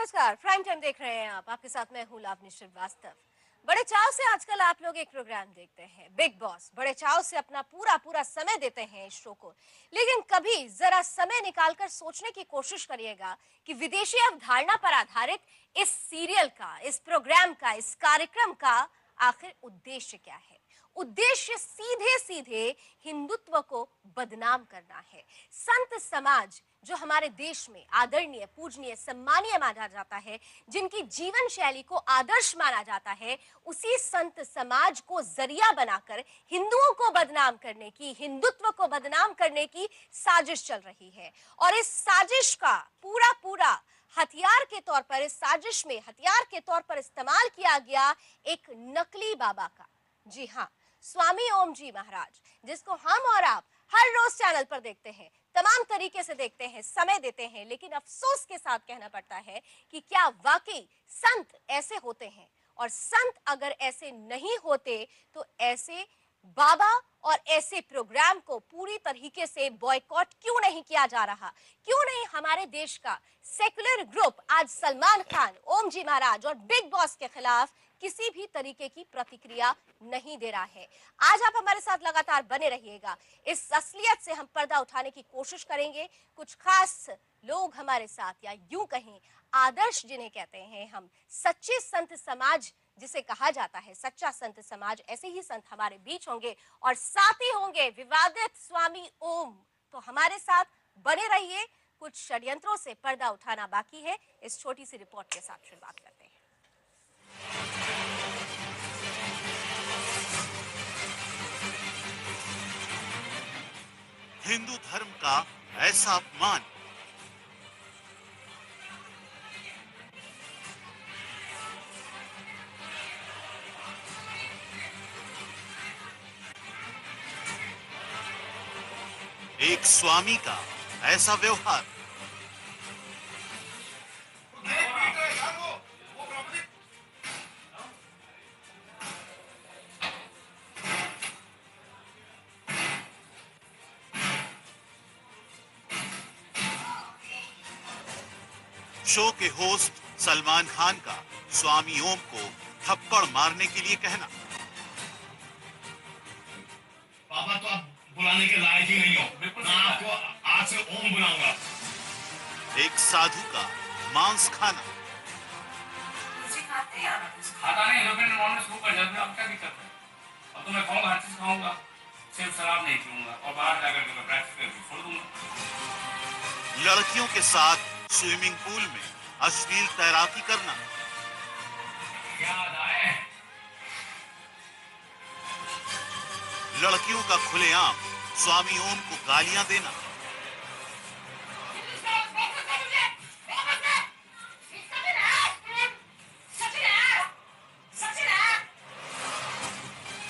नमस्कार, prime time देख रहे हैं आप। आपके साथ मैं हूँ लावनी श्रीवास्तव। बड़े चाव से आजकल आप लोग एक प्रोग्राम देखते हैं, बिग बॉस। बड़े चाव से अपना पूरा पूरा समय देते हैं इस शो को। लेकिन कभी जरा समय निकालकर सोचने की कोशिश करिएगा कि विदेशी अवधारणा पर आधारित इस सीरियल का, इस प्रोग्राम का, इस कार्यक्रम का आखिर उद्देश्य क्या है। उद्देश्य सीधे सीधे हिंदुत्व को बदनाम करना है। संत समाज जो हमारे देश में आदरणीय, पूजनीय, सम्मानीय माना जाता है, जिनकी जीवन शैली को आदर्श माना जाता है, उसी संत समाज को जरिया बनाकर हिंदुओं को बदनाम करने की, हिंदुत्व को बदनाम करने की साजिश चल रही है। और इस साजिश का पूरा पूरा हथियार के तौर पर, इस साजिश में हथियार के तौर पर इस्तेमाल किया गया एक नकली बाबा का। जी हाँ, स्वामी ओम जी महाराज, जिसको हम और आप हर रोज चैनल पर देखते हैं, तमाम तरीके से देखते हैं, समय देते हैं, लेकिन अफसोस के साथ कहना पड़ता है कि क्या वाकई संत ऐसे होते हैं? और संत अगर ऐसे नहीं होते तो ऐसे बाबा और ऐसे प्रोग्राम को पूरी तरीके से बॉयकॉट क्यों नहीं किया जा रहा? क्यों नहीं हमारे देश का सेकुलर ग्रुप आज सलमान खान, ओम जी महाराज और बिग बॉस के खिलाफ किसी भी तरीके की प्रतिक्रिया नहीं दे रहा है? आज आप हमारे साथ लगातार बने रहिएगा। इस असलियत से हम पर्दा उठाने की कोशिश करेंगे। कुछ खास लोग हमारे साथ, या यूं कहें आदर्श जिन्हें कहते हैं हम, सच्चे संत समाज जिसे कहा जाता है, सच्चा संत समाज, ऐसे ही संत हमारे बीच होंगे और साथ ही होंगे विवादित स्वामी ओम। तो हमारे साथ बने रहिए। कुछ षड्यंत्रों से पर्दा उठाना बाकी है। इस छोटी सी रिपोर्ट के साथ शुरुआत करते हैं। हिंदू धर्म का ऐसा अपमान। एक स्वामी का ऐसा व्यवहार। शो के होस्ट सलमान खान का स्वामी ओम को थप्पड़ मारने के लिए कहना, बाबा तो आप बुलाने के लायक ही नहीं हो। मैं आपको आज से ओम बुलाऊंगा। एक साधु का मांस खाना, खाता नहीं, लेकिन नॉनवेज शुरू कर जाते हैं। अब क्या दिक्कत है? अब तो मैं खाऊंगा, हर चीज खाऊंगा, सिर्फ शराब नहीं पीऊंगा और बाहर जाकर के मैं प्रैक्टिस करके छोड़ दूंगा। लड़कियों के साथ स्विमिंग पूल में अश्लील तैराकी करना, याद आए लड़कियों का खुलेआम स्वामी ओम को गालियां देना,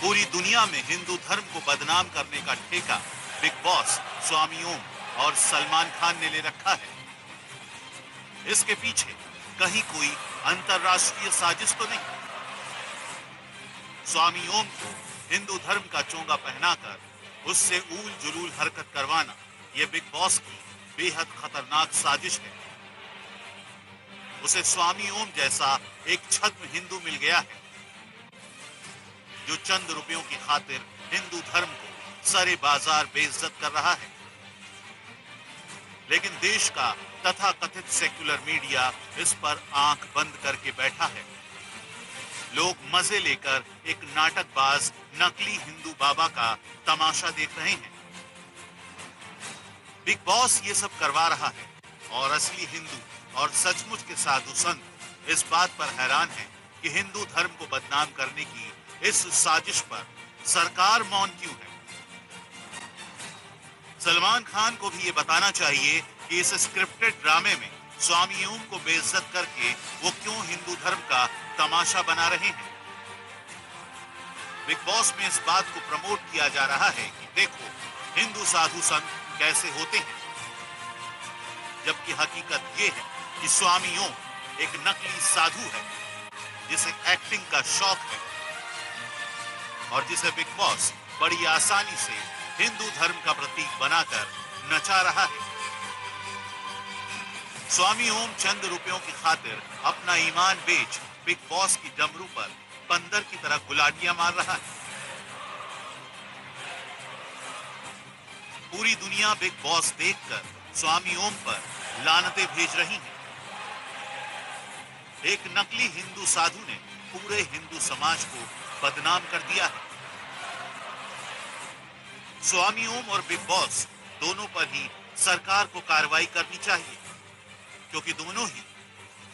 पूरी दुनिया में हिंदू धर्म को बदनाम करने का ठेका बिग बॉस, स्वामी ओम और सलमान खान ने ले रखा है। इसके पीछे कहीं कोई अंतरराष्ट्रीय साजिश तो नहीं? स्वामी ओम को हिंदू धर्म का चोंगा पहनाकर उससे ऊल जुलूल हरकत करवाना, यह बिग बॉस की बेहद खतरनाक साजिश है। उसे स्वामी ओम जैसा एक छद्म हिंदू मिल गया है जो चंद रुपयों की खातिर हिंदू धर्म को सरे बाजार बेइज्जत कर रहा है। लेकिन देश का तथाकथित सेक्युलर मीडिया इस पर आंख बंद करके बैठा है। लोग मजे लेकर एक नाटकबाज नकली हिंदू बाबा का तमाशा देख रहे हैं। बिग बॉस ये सब करवा रहा है और असली हिंदू और सचमुच के साधु संत इस बात पर हैरान हैं कि हिंदू धर्म को बदनाम करने की इस साजिश पर सरकार मौन क्यों है। सलमान खान को भी ये बताना चाहिए कि इस स्क्रिप्टेड ड्रामे में स्वामी ओम को बेइज्जत करके वो क्यों हिंदू धर्म का तमाशा बना रहे हैं। बिग बॉस में इस बात को प्रमोट किया जा रहा है कि देखो हिंदू साधु संत कैसे होते हैं, जबकि हकीकत ये है कि स्वामी ओम एक नकली साधु है जिसे एक्टिंग का शौक है और जिसे बिग बॉस बड़ी आसानी से हिंदू धर्म का प्रतीक बनाकर नचा रहा है। स्वामी ओम चंद रुपयों की खातिर अपना ईमान बेच बिग बॉस की डमरू पर बंदर की तरह गुलाटियां मार रहा है। पूरी दुनिया बिग बॉस देखकर स्वामी ओम पर लानतें भेज रही है। एक नकली हिंदू साधु ने पूरे हिंदू समाज को बदनाम कर दिया है। स्वामी ओम और बिग बॉस दोनों पर ही सरकार को कार्रवाई करनी चाहिए, क्योंकि दोनों ही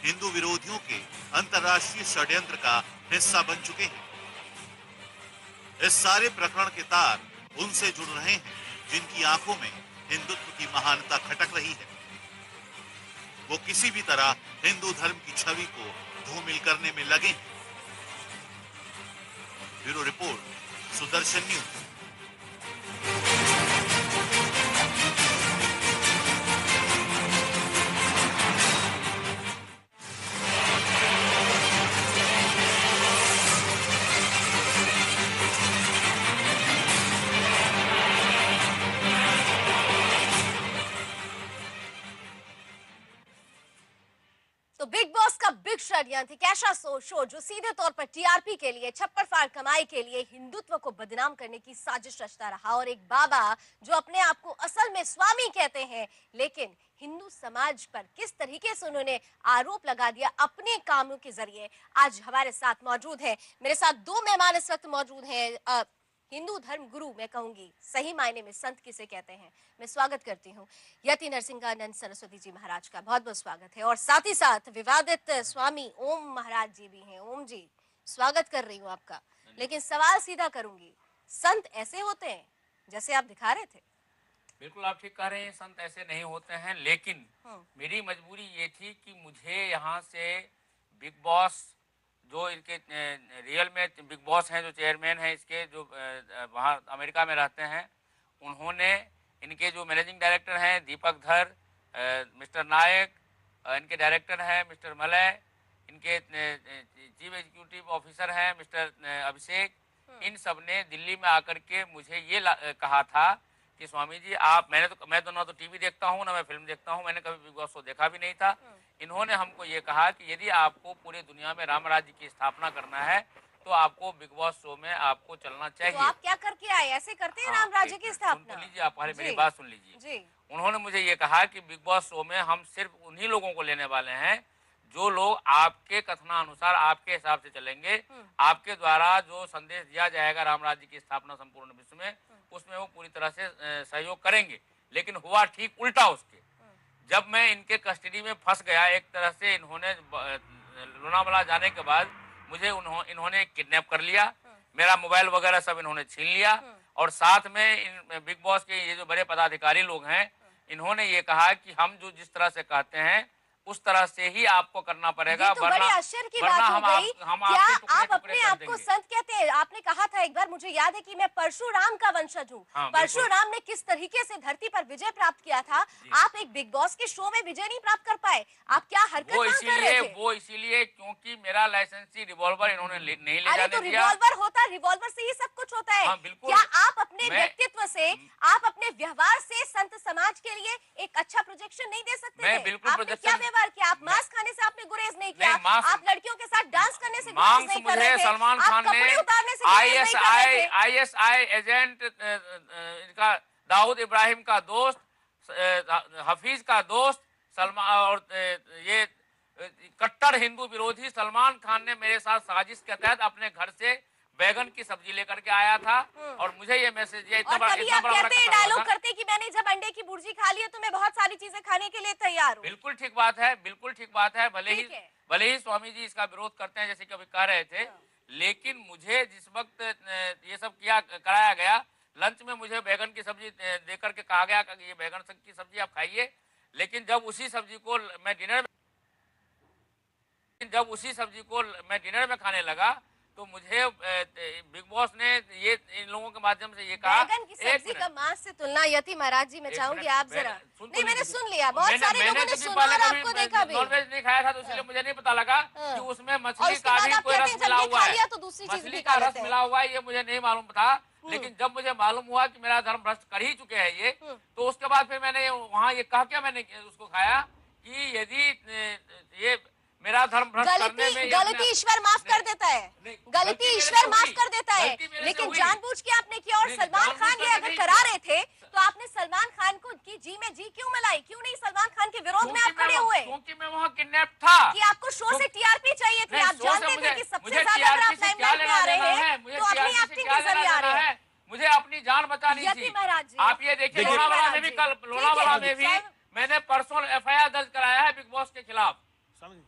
हिंदू विरोधियों के अंतर्राष्ट्रीय षड्यंत्र का हिस्सा बन चुके हैं। इस सारे प्रकरण के तार उनसे जुड़ रहे हैं जिनकी आंखों में हिंदुत्व की महानता खटक रही है। वो किसी भी तरह हिंदू धर्म की छवि को धूमिल करने में लगे हैं। Bureau report, Sudarshan news. तो बिग बॉस का बिग षड्यंत्र एक ऐसा शो जो सीधे तौर पर टीआरपी के लिए, छप्पर फाड़ कमाई के लिए हिंदुत्व को बदनाम करने की साजिश रचता रहा, और एक बाबा जो अपने आप को असल में स्वामी कहते हैं, लेकिन हिंदू समाज पर किस तरीके से उन्होंने आरोप लगा दिया अपने कामों के जरिए, आज हमारे साथ मौजूद है। मेरे साथ दो मेहमान इस वक्त मौजूद हैं। हिंदू धर्म गुरु मैं कहूंगी, सही मायने में संत किसे कहते हैं, मैं स्वागत करती हूँ यति नरसिंहानंद सरस्वती जी महाराज का, बहुत बहुत स्वागत है। और साथ ही साथ विवादित स्वामी ओम महाराज जी भी हैं। ओम जी, स्वागत कर रही हूँ आपका, लेकिन सवाल सीधा करूंगी, संत ऐसे होते हैं जैसे आप दिखा रहे थे? बिल्कुल आप ठीक कह रहे हैं, संत ऐसे नहीं होते हैं, लेकिन मेरी मजबूरी ये थी कि मुझे यहाँ से बिग बॉस जो इनके रियल में बिग बॉस हैं, जो चेयरमैन हैं इसके, जो वहाँ अमेरिका में रहते हैं, उन्होंने इनके जो मैनेजिंग डायरेक्टर हैं दीपक धर, मिस्टर नायक, इनके डायरेक्टर हैं मिस्टर मलय, इनके चीफ एग्जीक्यूटिव ऑफिसर हैं मिस्टर अभिषेक, इन सब ने दिल्ली में आकर के मुझे ये कहा था कि स्वामी जी आप, मैं तो ना तो टीवी देखता हूँ ना मैं फिल्म देखता हूँ, मैंने कभी बिग बॉस शो देखा भी नहीं था। इन्होंने हमको ये कहा कि यदि आपको पूरे दुनिया में राम राज्य की स्थापना करना है तो आपको बिग बॉस शो में आपको चलना चाहिए। तो आप क्या करके आए? ऐसे करते हैं राम राज्य की स्थापना? सुन लीजिए, आप मेरी बात सुन लीजिए। उन्होंने मुझे ये कहा कि बिग बॉस शो में हम सिर्फ उन्हीं लोगों को लेने वाले हैं जो लोग आपके कथनानुसार आपके हिसाब से चलेंगे, आपके द्वारा जो संदेश दिया जाएगा राम राज्य की स्थापना संपूर्ण विश्व में, उसमें वो पूरी तरह से सहयोग करेंगे। लेकिन हुआ ठीक उल्टा उसके। जब मैं इनके कस्टडी में फंस गया, एक तरह से इन्होंने लोनावाला जाने के बाद मुझे इन्होंने किडनैप कर लिया, मेरा मोबाइल वगैरह सब इन्होंने छीन लिया, और साथ में इन बिग बॉस के ये जो बड़े पदाधिकारी लोग हैं, इन्होंने ये कहा कि हम जो जिस तरह से कहते हैं उस तरह से ही आपको करना पड़ेगा, तो बड़े आश्चर्य की बात हो गई। क्या आप अपने आप को संत कहते हैं? आपने कहा था एक बार, मुझे याद है कि मैं परशुराम का वंशज हूँ। परशुराम ने किस तरीके से धरती पर विजय प्राप्त किया था, आप एक बिग बॉस के शो में विजय नहीं प्राप्त कर पाए। आप क्या हरकत कर रहे थे? वो इसीलिए क्योंकि मेरा लाइसेंसी रिवॉल्वर इन्होंने नहीं ले जाने दिया। रिवॉल्वर होता है, रिवॉल्वर से ही सब कुछ होता है। क्या आप अपने व्यक्तित्व से, आप अपने व्यवहार से संत समाज के लिए एक अच्छा प्रोजेक्शन नहीं दे सकते? आपने क्या व्यवहार किया? आप मांस खाने से आपने गुरेज नहीं किया, आप लड़कियों के साथ डांस करने से गुरेज नहीं कर रहे थे, सलमान खान ने ISI एजेंट इनका दाऊद इब्राहिम का दोस्त, हफीज का दोस्त सलमान, और ये कट्टर हिंदू विरोधी सलमान खान ने मेरे साथ साजिश के तहत अपने घर से बैगन की सब्जी लेकर के आया था, और मुझे ये मैसेज दिया। इतना बड़ा डायलॉग करते कि मैंने जब अंडे की भुर्जी खा ली है तो मैं बहुत सारी चीजें खाने के लिए तैयार हूँ। बिल्कुल ठीक बात है, बिल्कुल ठीक बात है। भले ही स्वामी जी इसका विरोध करते हैं जैसे कभी कह रहे थे, लेकिन मुझे जिस वक्त ये सब कराया गया, लंच में मुझे बैगन की सब्जी देकर के कहा गया कि ये बैगन की सब्जी आप खाइए, लेकिन जब उसी सब्जी को मैं डिनर में खाने लगा तो मुझे बिग बॉस ने ये इन लोगों के माध्यम से ये कहा, बैगन की सब्जी का मांस से तुलना। यति महाराज जी, मैं चाहूंगी आप जरा, नहीं मैंने सुन लिया, बहुत सारे लोगों ने सुना और आपको देखा भी। नॉनवेज नहीं खाया था तो इसलिए मुझे नहीं पता लगा कि उसमें मछली का भी कोई रस मिला हुआ है, तो दूसरी मछली का रस मिला हुआ है, ये मुझे नहीं मालूम था। लेकिन जब मुझे मालूम हुआ कि मेरा धर्म भ्रष्ट कर ही चुके हैं ये, तो उसके बाद फिर मैंने वहाँ ये कह के मैंने उसको खाया कि यदि ये मेरा धर्म भ्रष्ट करने में गलती ईश्वर माफ कर देता है, गलती ईश्वर माफ कर देता है, लेकिन जानबूझ के आपने किया। और सलमान खान ये अगर करा रहे थे तो आपने सलमान खान को की जी में जी क्यों मिलाई? क्यों नहीं सलमान खान के विरोध में आप खड़े हुए? क्योंकि मैं वहाँ किडनैप था कि आपको शो से टीआरपी चाहिए थी। आप जानते थे कि सबसे ज्यादा अगर आप लाइमलाइट में आ रहे हैं तो अपनी एक्टिंग के जरिए आ रहे हैं। मुझे अपनी जान बचानी थी। महाराज जी, आप ये देखिए, लोनावाला में भी कल लोनावाला में भी मैंने परसों एफआईआर दर्ज कराया है बिग बॉस के खिलाफ।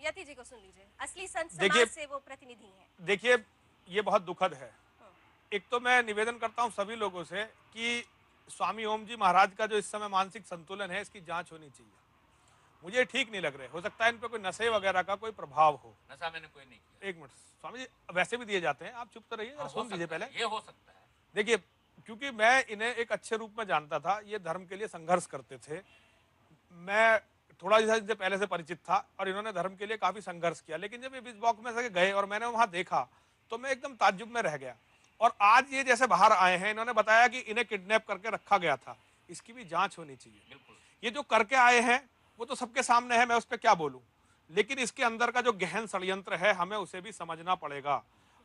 यति जी को सुन लीजिए, असली संत समाज से वो प्रतिनिधि हैं। देखिए, ये बहुत दुखद है। एक तो मैं निवेदन करता हूं सभी लोगों से कि स्वामी ओम जी महाराज का जो इस समय मानसिक संतुलन है, इसकी जांच होनी चाहिए। मुझे ठीक नहीं लग रहे, हो सकता है इन पे कोई नशे वगैरह का कोई प्रभाव हो। नशा मैंने कोई नहीं किया। एक मिनट स्वामी जी, वैसे भी दिए जाते हैं, आप चुप तो रहिए, सुन लीजिए पहले। ये हो सकता है। देखिए, क्योंकि मैं इन्हें एक अच्छे रूप में जानता था, ये धर्म के लिए संघर्ष करते थे, मैं थोड़ा इनसे पहले से परिचित था और इन्होंने धर्म के लिए काफी संघर्ष किया। लेकिन जब ये बिग बॉक्स में से गए और मैंने वहां देखा तो मैं एकदम ताज्जुब में रह गया। और आज ये जैसे बाहर आए हैं, इन्होंने बताया कि इन्हें किडनैप करके रखा गया था, इसकी भी जांच होनी चाहिए। बिल्कुल। ये जो करके आए हैं वो तो सबके सामने है, मैं उस पर क्या बोलूं, लेकिन इसके अंदर का जो गहन षड्यंत्र है हमें उसे भी समझना पड़ेगा।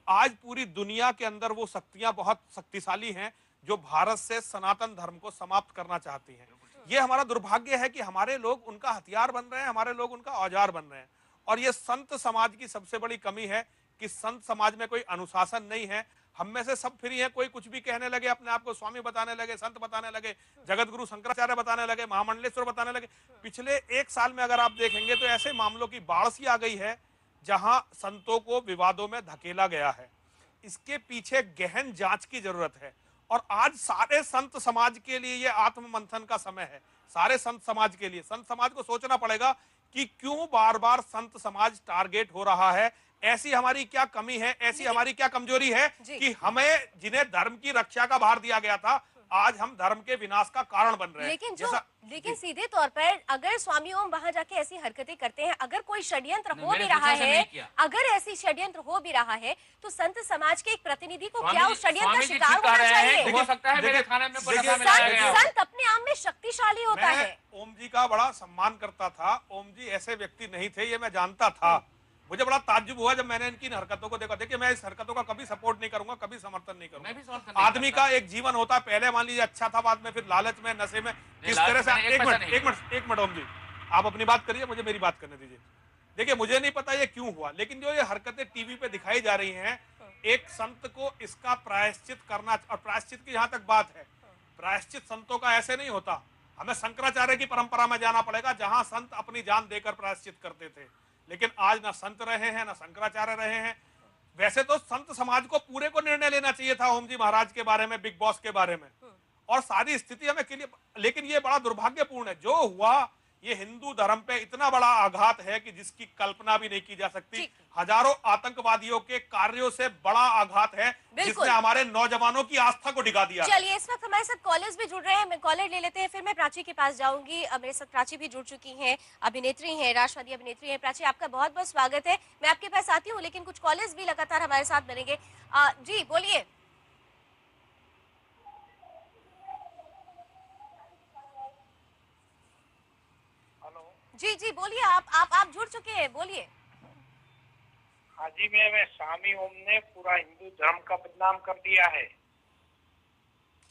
आज पूरी दुनिया के अंदर वो शक्तियां बहुत शक्तिशाली हैं जो भारत से सनातन धर्म को समाप्त करना चाहती हैं। ये हमारा दुर्भाग्य है कि हमारे लोग उनका हथियार बन रहे हैं, हमारे लोग उनका औजार बन रहे हैं। और ये संत समाज की सबसे बड़ी कमी है कि संत समाज में कोई अनुशासन नहीं है। हम में से सब फ्री हैं, कोई कुछ भी कहने लगे, अपने आप को स्वामी बताने लगे, संत बताने लगे, जगत गुरु शंकराचार्य बताने लगे, महामंडलेश्वर बताने लगे। पिछले एक साल में अगर आप देखेंगे तो ऐसे मामलों की बाढ़ सी आ गई है जहां संतों को विवादों में धकेला गया है। इसके पीछे गहन जांच की जरूरत है। और आज सारे संत समाज के लिए ये आत्म मंथन का समय है। सारे संत समाज के लिए, संत समाज को सोचना पड़ेगा कि क्यों बार बार संत समाज टारगेट हो रहा है। ऐसी हमारी क्या कमी है, ऐसी हमारी क्या कमजोरी है कि हमें, जिन्हें धर्म की रक्षा का भार दिया गया था, आज हम धर्म के विनाश का कारण बन रहे हैं। लेकिन सीधे तौर पर अगर स्वामी ओम वहां जाके ऐसी हरकतें करते हैं, अगर कोई षड्यंत्र हो भी रहा है, अगर ऐसी षड्यंत्र हो भी रहा है, तो संत समाज के एक प्रतिनिधि को क्या उस षड्यंत्र का शिकार होना चाहिए? हो सकता है मेरे खाने में संत अपने आप में शक्तिशाली होता है। ओम जी का बड़ा सम्मान करता था। ओम जी ऐसे व्यक्ति नहीं थे, ये मैं जानता था। मुझे बड़ा ताज्जुब हुआ जब मैंने इनकी हरकतों को देखा। देखिए, मैं इस हरकतों का कभी सपोर्ट नहीं करूंगा, कभी समर्थन नहीं करूंगा। आदमी का एक जीवन होता है, पहले मान लीजिए अच्छा था, बाद में फिर लालच में, नशे में, किस तरह से। एक मिनट ओम जी, आप अपनी बात करिए, मुझे मेरी बात करने दीजिए। देखिए, मुझे नहीं पता ये क्यों हुआ, लेकिन जो ये हरकतें टीवी पे दिखाई जा रही हैं, एक संत को इसका प्रायश्चित करना। और प्रायश्चित की जहां तक बात है, प्रायश्चित संतों का ऐसे नहीं होता। हमें शंकराचार्य की परंपरा में जाना पड़ेगा, जहां संत अपनी जान देकर प्रायश्चित करते थे। लेकिन आज ना संत रहे हैं, ना शंकराचार्य रहे हैं। वैसे तो संत समाज को पूरे को निर्णय लेना चाहिए था ओम जी महाराज के बारे में, बिग बॉस के बारे में, और सारी स्थिति हमें क्लियर। लेकिन ये बड़ा दुर्भाग्यपूर्ण है जो हुआ। ये हिंदू धर्म पे इतना बड़ा आघात है कि जिसकी कल्पना भी नहीं की जा सकती। हजारों आतंकवादियों के कार्यों से बड़ा आघात है जिसने हमारे नौजवानों की आस्था को डिगा दिया। चलिए, इस वक्त हमारे साथ कॉलर्स भी जुड़ रहे हैं, मैं कॉलर ले लेते हैं, फिर मैं प्राची के पास जाऊंगी। मेरे साथ प्राची भी जुड़ चुकी हैं, अभिनेत्री हैं, राष्ट्रवादी अभिनेत्री हैं। प्राची, आपका बहुत बहुत स्वागत है। मैं आपके पास आती हूँ, लेकिन कुछ कॉलर्स भी लगातार हमारे साथ बनेंगे। जी बोलिए। जी जी बोलिए, आप जुड़ चुके हैं, बोलिए। हाँ जी, मैं स्वामी ओम ने पूरा हिंदू धर्म का बदनाम कर दिया है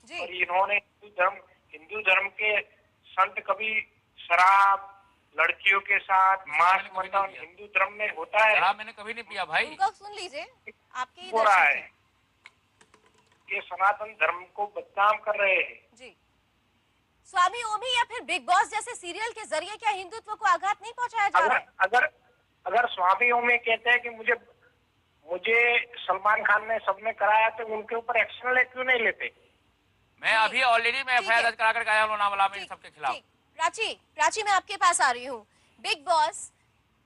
जी। और इन्होंने हिंदू धर्म के संत कभी शराब, लड़कियों के साथ मांस मटन हिंदू धर्म में होता है। शराब मैंने कभी नहीं पिया भाई। उनका सुन लीजिए, आपके हो रहा है। ये सनातन धर्म को बदनाम कर रहे हैं जी। स्वामी ओम ही या फिर बिग बॉस जैसे सीरियल के जरिए क्या हिंदुत्व को आघात नहीं पहुंचाया जा रहा है? अगर स्वामी ओम ये कहते हैं कि मुझे सलमान खान ने सबने कराया, तो उनके ऊपर एक्शन क्यों नहीं लेते? मैं अभी ऑलरेडी मैं एफआईआर दर्ज करा कर आया लोनावाला में सबके खिलाफ। प्राची मैं आपके पास आ रही हूँ। बिग बॉस,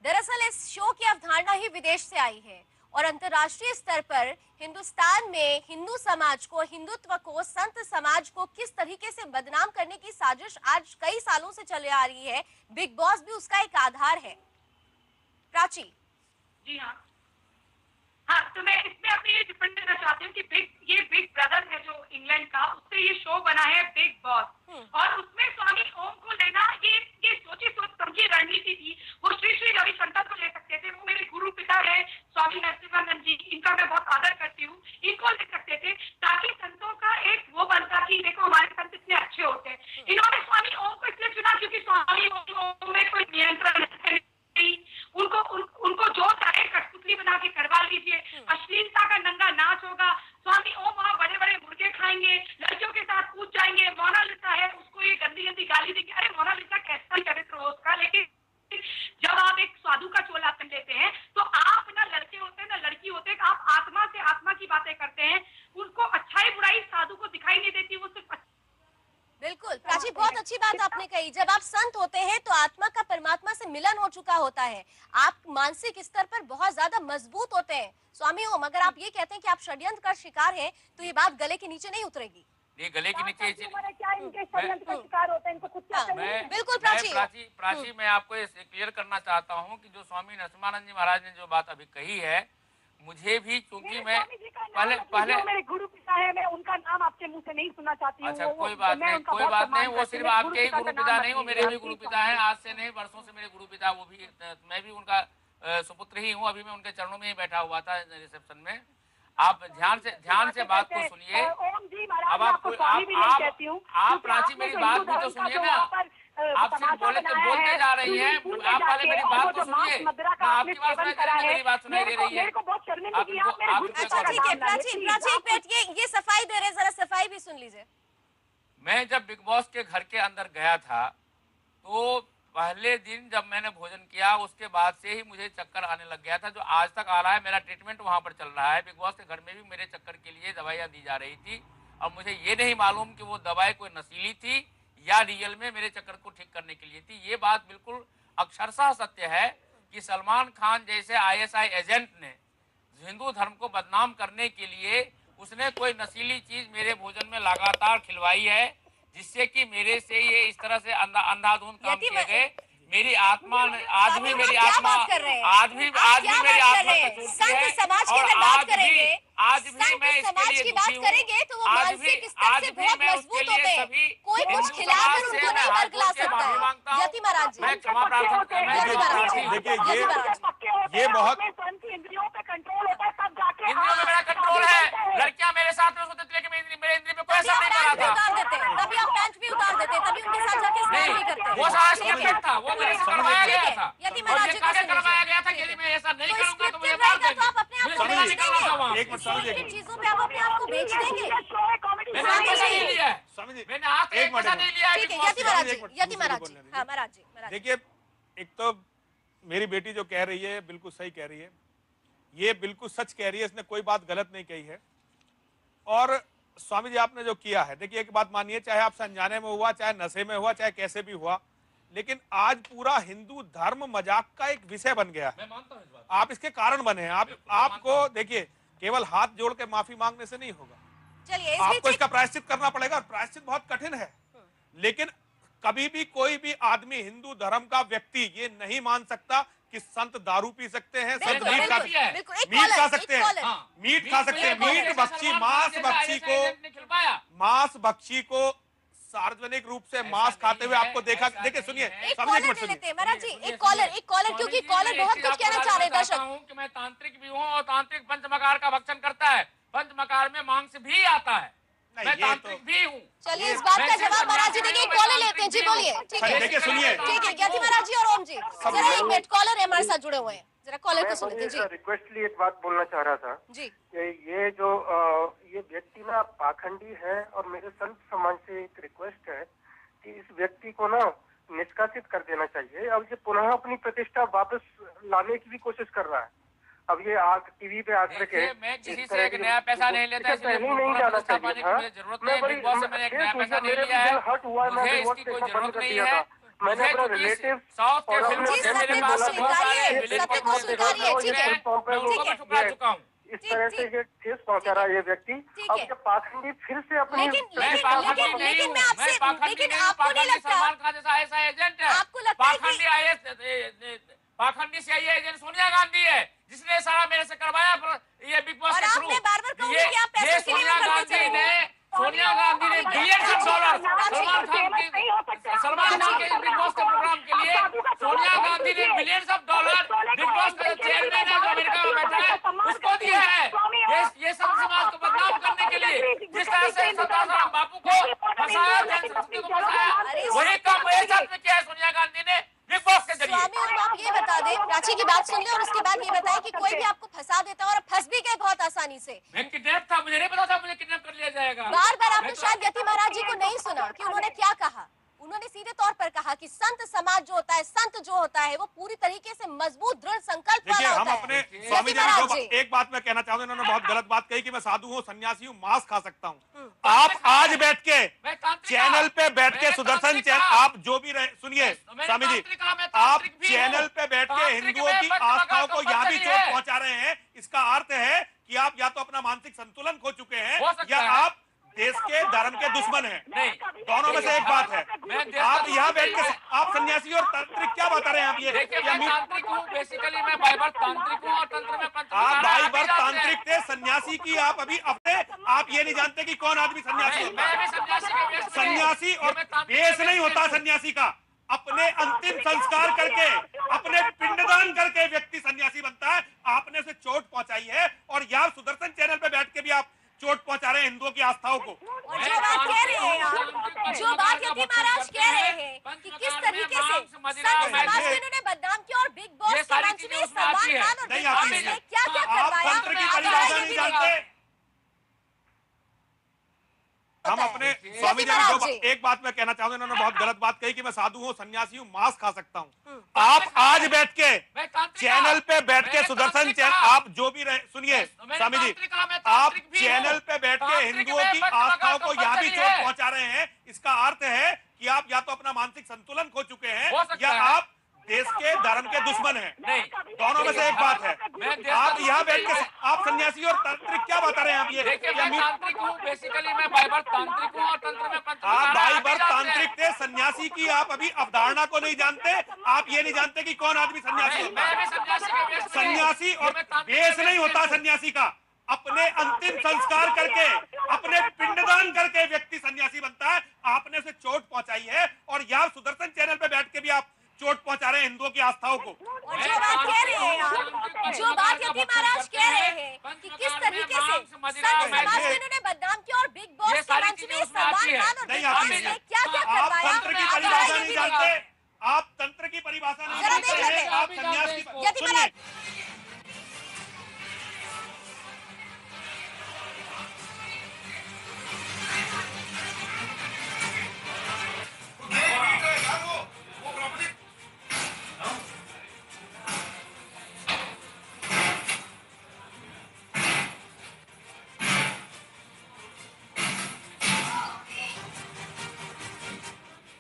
दरअसल इस शो की अवधारणा ही विदेश से आई है और अंतर्राष्ट्रीय स्तर पर हिंदुस्तान में हिंदू समाज को, हिंदुत्व को, संत समाज को किस तरीके से बदनाम करने की साजिश आज कई सालों से चले आ रही है। बिग बॉस भी उसका एक आधार है। प्राची जी हाँ, तो मैं इसमें अपनी ये डिपेंड करना चाहती हूँ कि ये बिग ब्रदर है जो इंग्लैंड का, उससे ये शो बना है बिग बॉस, और उसमें स्वामी ओम को लेना ये सोची सोच समझी रणनीति थी स्वामी ओम में कोई नियंत्रण नहीं, उनको जो चाहे कठपुतली बना के करवा लीजिए, अश्लीलता का नंगा नाच होगा, स्वामी ओम वहाँ बड़े बड़े मुर्गे खाएंगे, लड़कियों के साथ कूद जाएंगे, मोनालिसा है उसको ये गंदी गंदी गाली देंगे। अरे मोनालिसा कैसा चरित्र हो उसका, लेकिन जब आप एक साधु का चोला पहन लेते हैं तो आप ना लड़के होते हैं ना लड़की होते हैं, आप आत्मा से आत्मा की बातें करते हैं, उनको अच्छाई बुराई साधु को दिखाई नहीं देती, वो सिर्फ बिल्कुल प्राची, बहुत अच्छी बात आपने कही। जब आप संत होते हैं तो आत्मा का परमात्मा से मिलन हो चुका होता है, आप मानसिक स्तर पर बहुत ज्यादा मजबूत होते हैं। स्वामी ओम, अगर आप ये कहते हैं कि आप षड्यंत्र का शिकार हैं तो ये बात गले के नीचे नहीं उतरेगी। ये गले के नीचे क्या इनके षड्यंत्र का शिकार होते हैं, इनको कुछ क्या चाहिए? बिल्कुल प्राची, प्राची मैं आपको ये क्लियर करना चाहता हूँ कि जो स्वामी नरसिम्हानंद जी महाराज ने जो बात अभी कही है, मुझे भी क्योंकि मैं पहले मेरे गुरु पिता है, मैं उनका नाम आपके मुंह से नहीं सुनना चाहती हूँ। अच्छा कोई बात नहीं, वो सिर्फ आपके ही गुरु पिता नहीं, वो मेरे भी गुरु पिता हैं, आज से नहीं वर्षों से मेरे गुरु पिता, वो भी मैं भी उनका सुपुत्र ही हूँ। अभी मैं उनके चरणों में ही बैठा हुआ था रिसेप्शन में। आप ध्यान से बात को सुनिए। अब आप प्राची मेरी बात भी तो सुनिए ना, आप सिर्फ बोलते जा रही हैं, आप पहले मेरी बात तो सुनिए, आपकी बात सुनाई दे रही है, मेरी बात सुनाई दे रही है। अच्छा ठीक है प्राची, एक मिनट, ये सफाई दे रहे हैं, जरा सफाई भी सुन लीजिए। मैं जब बिग बॉस के घर के अंदर गया था तो पहले दिन जब मैंने भोजन किया उसके बाद से ही मुझे चक्कर आने लग गया था, जो आज तक आ रहा है। मेरा ट्रीटमेंट वहां पर चल रहा है। बिग बॉस के घर में भी मेरे चक्कर के लिए दवाइयां दी जा रही थी। अब मुझे ये नहीं मालूम कि वो दवाई कोई नशीली थी या रियल में मेरे चक्कर को ठीक करने के लिए थी। ये बात बिल्कुल अक्षरशः सत्य है कि सलमान खान जैसे ISI एजेंट ने हिंदू धर्म को बदनाम करने के लिए उसने कोई नशीली चीज मेरे भोजन में लगातार खिलवाई है, जिससे कि मेरे से ये इस तरह से अंधाधुंध काम किए गए। मेरी आत्मा आज भी मेरी आत्मा आज भी मेरी आत्मा समाज की अगर बात करेंगे, आज भी मैं समाज की बात करेंगे तो वो मानसिक स्तर से बहुत मजबूत होते हैं, कोई कुछ खिलाकर उनको नहीं बरगला सकता है। यति महाराज जी, मैं क्षमा प्रार्थना देखिए ये बहुत इंद्रियों पे कंट्रोल होता है तब जाके इंद्रियों में मेरा कंट्रोल है। लड़कियां मेरे साथ में सोते थे लेकिन मेरे इंद्रियों में कोई असर नहीं कर रहा था। तभी आप पैंट भी उतार देते, तभी उनके साथ जाके स्नान भी करते। वो सारा स्क्रिप्टेड था, वो मेरे से करवाया गया था। यति महाराज जी को करवाया गया था कि यदि मैं ऐसा नहीं करूंगा तो मुझे मार देंगे। तो आप अपने आप को बेच देंगे, एक मिनट समझिए, चीजों पे आप अपने आप को बेच देंगे। मैंने आज पैसा नहीं लिया है, समझिए, मैंने आज तक पैसा नहीं लिया है। ठीक है यति महाराज जी, यति महाराज जी, हाँ महाराज जी। देखिए, एक तो मेरी बेटी जो कह रही है बिल्कुल सही कह रही है, ये बिल्कुल सच कह रही है, इसने कोई बात गलत नहीं कही है। और स्वामी जी आपने जो किया है, देखिए एक बात मानिए, चाहे आप अनजाने में हुआ, चाहे नशे में हुआ, चाहे कैसे भी हुआ, लेकिन आज पूरा हिंदू धर्म मजाक का एक विषय बन गया है। मैं मानता हूं इस बात। आप इसके कारण बने हैं। आपको देखिए केवल हाथ जोड़ के माफी मांगने से नहीं होगा, चलिए आपको इसका प्रायश्चित करना पड़ेगा। प्रायश्चित बहुत कठिन है, लेकिन कभी भी कोई भी आदमी, हिंदू धर्म का व्यक्ति ये नहीं मान सकता कि संत दारू पी सकते हैं, संत मीट खा सकते हैं, मीट खा सकते हैं, मीट भक्षी, मांस भक्षी को सार्वजनिक रूप से मांस खाते हुए आपको देखा। देखिए सुनिए, महाराज जी, एक कॉलर क्योंकि कॉलर बहुत कुछ कहना चाह रहे हैं दर्शक। कि मैं तांत्रिक भी हूँ और तांत्रिक पंचमकार का भक्षण करता है, पंचमकार में मांस भी आता है, मैं तांत्रिक भी हूँ। चलिए इस बात का जवाब महाराज जी देंगे, कॉलर लेते हैं जी, बोलिए। ठीक है, देखिए सुनिए, ठीक है यति महाराज जी और ओम जी, जरा एक मिनट, कॉलर हमारे साथ जुड़े हुए हैं, जरा कॉलर को सुनते हैं जी। रिक्वेस्टली एक बात बोलना चाह रहा था जी, ये जो ये व्यक्ति ना पाखंडी है, और मेरे संत समाज से एक रिक्वेस्ट है कि इस व्यक्ति को ना निष्कासित कर देना चाहिए। अब ये पुनः अपनी प्रतिष्ठा वापस लाने की भी कोशिश कर रहा है। अब ये टीवी पे आकर के मैं किसी से एक नया पैसा नहीं लेता, इसलिए नहीं जाना चाहिए था। जरूरत नहीं, बिग बॉस से मैंने एक नया पैसा नहीं लिया है, मुझे इसकी कोई जरूरत नहीं है। मैंने अपना रिलेटिव साउथ के फिल्म से मेरे पास सत्य को स्वीकारिए, ठीक है, मैं उनको भी ठुकरा चुका हूँ। इस तरह से ये ठेस पहुंचा रहा है ये व्यक्ति। अब जब पाखंडी फिर से अपनी लेकिन आपको नहीं लगता, सलमान खान जैसा ऐसा एजेंट है, आपको लगता है पाखंडी सीआईए एजेंट सोनिया गांधी है, जिसने सारा मेरे से करवाया ये बिग बॉस के थ्रू। ये सोनिया गांधी ने billions of dollar Salman Khan के बिग बॉस के प्रोग्राम के लिए सोनिया गांधी ने billions of dollar big boss का चेयरमैन है जो अमेरिका में बैठा है उसको दिया है। ये संत समाज को बदनाम करने के लिए जिस तरह से सरदार साहब बापू को फंसाया, जैन संस्कृति को फंसाया, वही काम मेरे साथ में किया है सोनिया गांधी देने बिग बॉस के जरिए। स्वामी ओम, आप ये बता दें, प्राची की बात सुन ले और उसके बाद ये बताएं कि कोई भी आपको फंसा देता है और फंस भी गए बहुत आसानी से। मैं किडनैप था, मुझे नहीं पता था मुझे किडनैप कर लिया जाएगा। बार बार मैं आपने तो शायद यति महाराज जी को नहीं सुना कि उन्होंने क्या कहा। उन्होंने सीधे तौर पर कहा कि संत समाज जो होता है, संत जो होता है, वो पूरी तरीके से मजबूत दृढ़ संकल्प देखिए, वाला हम होता है। अपने यति स्वामी जी महाराज को जी। एक बात मैं कहना चाहूंगा, इन्होंने बहुत गलत बात कही कि मैं साधु हूँ, सन्यासी हूँ, मांस खा सकता हूँ। आप आज बैठ के मैं तांत्रिक चैनल पे बैठ के मैंने सुदर्शन तांत्रिक चैनल, कहा। आप जो भी सुनिए मैंने स्वामी जी, तांत्रिक कहा, मैं आप तांत्रिक भी चैनल हूँ। पे बैठ के तांत्रिक हिंदुओं में की भक्त आस्थाओं को भगत यहाँ भी कंपलसरी चोट है। पहुंचा रहे हैं। इसका अर्थ है कि आप या तो अपना मानसिक संतुलन खो चुके हैं हो सकता या है। आप देश के धर्म के दुश्मन हैं। नहीं, दोनों में से एक बात है। मैं देश आप का यहाँ बैठ के दुश्मन आप सन्यासी और तांत्रिक क्या बता रहे हैं आप? ये देखिए, या मैं तांत्रिक हूँ, बेसिकली मैं बाय बर्थ तांत्रिक हूँ और तंत्र में पंच आप विकारा भाई आप ही बर्थ जानते हैं। तांत्रिक थे, सन्यासी की आप अभी अपने आप ये नहीं जानते कि कौन आदमी सन्यासी होता मैं है। भी सन्यासी के वेश में हूँ। सन्यासी ये और मैं तांत्रिक वेश के नहीं वेश होता में हूँ। सन्यासी का। अपने अंतिम संस्कार करके, अपने पिंडदान करके व्यक्ति सन्यासी बनता है। आपने उसे चोट पहुंचाई है और यहाँ सुदर्शन चैनल पे बैठ के भी आप चोट पहुंचा रहे हैं हिंदुओं की आस्थाओं को। और जो बात कह रहे हैं आप, जो बात यति महाराज कह रहे हैं कि किस तरीके से संत समाज को इन्होंने बदनाम किया और बिग बॉस ये के सारी मंच चीजें में उसमें सलमान आती है। खान और नहीं बिग आती बॉस है। ने क्या क्या आप करवाया, तंत्र की आप परिभाषा बताइए नहीं भी जानते। हम अपने स्वामी जी महाराज को जी। एक बात मैं कहना चाहूंगा, इन्होंने बहुत गलत बात कही कि मैं साधु हूँ, सन्यासी हूँ, मांस खा सकता हूँ। आप आज बैठ के मैं तांत्रिक चैनल पे बैठ के मैंने सुदर्शन तांत्रिक चैनल, कहा। आप जो भी सुनिए मैंने स्वामी जी, तांत्रिक कहा, मैं आप तांत्रिक भी हूँ। चैनल पे बैठ के तांत्रिक हिंदुओं में की भक्त आस्थाओं भगत को यहाँ भी कंपलसरी चोट है। पहुंचा रहे हैं। इसका अर्थ है कि आप या तो अपना मानसिक संतुलन खो चुके हैं हो सकता या है। आप देश के धर्म के दुश्मन हैं। नहीं, दोनों में से एक बात है। मैं देश आप का यहाँ दुश्मन बैठ के नहीं हूँ। आप सन्यासी और तांत्रिक क्या बता रहे हैं आप? ये देखिए, या मैं तांत्रिक हूँ, बेसिकली मैं बाय बर्थ तांत्रिक हूँ और तंत्र में पंच आप विकारा भाई आप ही बर्थ जानते हैं। तांत्रिक थे, सन्यासी की आप अभी अवधारणा को नहीं जानते। आप ये नहीं जानते कि कौन आदमी सन्यासी होता मैं है। भी सन्यासी के वेश में हूँ। सन्यासी ये और मैं तांत्रिक वेश के नहीं वेश में होता हूँ। सन्यासी का। अपने अंतिम संस्कार करके, अपने पिंडदान करके व्यक्ति सन्यासी बनता है। आपने उसे चोट पहुंचाई है और यहाँ सुदर्शन चैनल पे बैठ के भी आप चोट पहुंचा रहे हैं हिंदुओं की आस्थाओं को। और जो बात कह रहे हैं आप, जो बात यति महाराज कह रहे हैं कि किस तरीके से संत समाज को इन्होंने बदनाम किया और बिग बॉस ये के सारी मंच चीजें में उसमें आती सलमान है। खान और नहीं बिग बॉस आती ने है। क्या क्या आप करवाया, तंत्र की आप परिभाषा बताइए नहीं भी जानते। आप तंत्र की परिभाषा नहीं जरा जानते देख लेते हैं। हैं। आप सन्यास की यति सुनिए। महाराज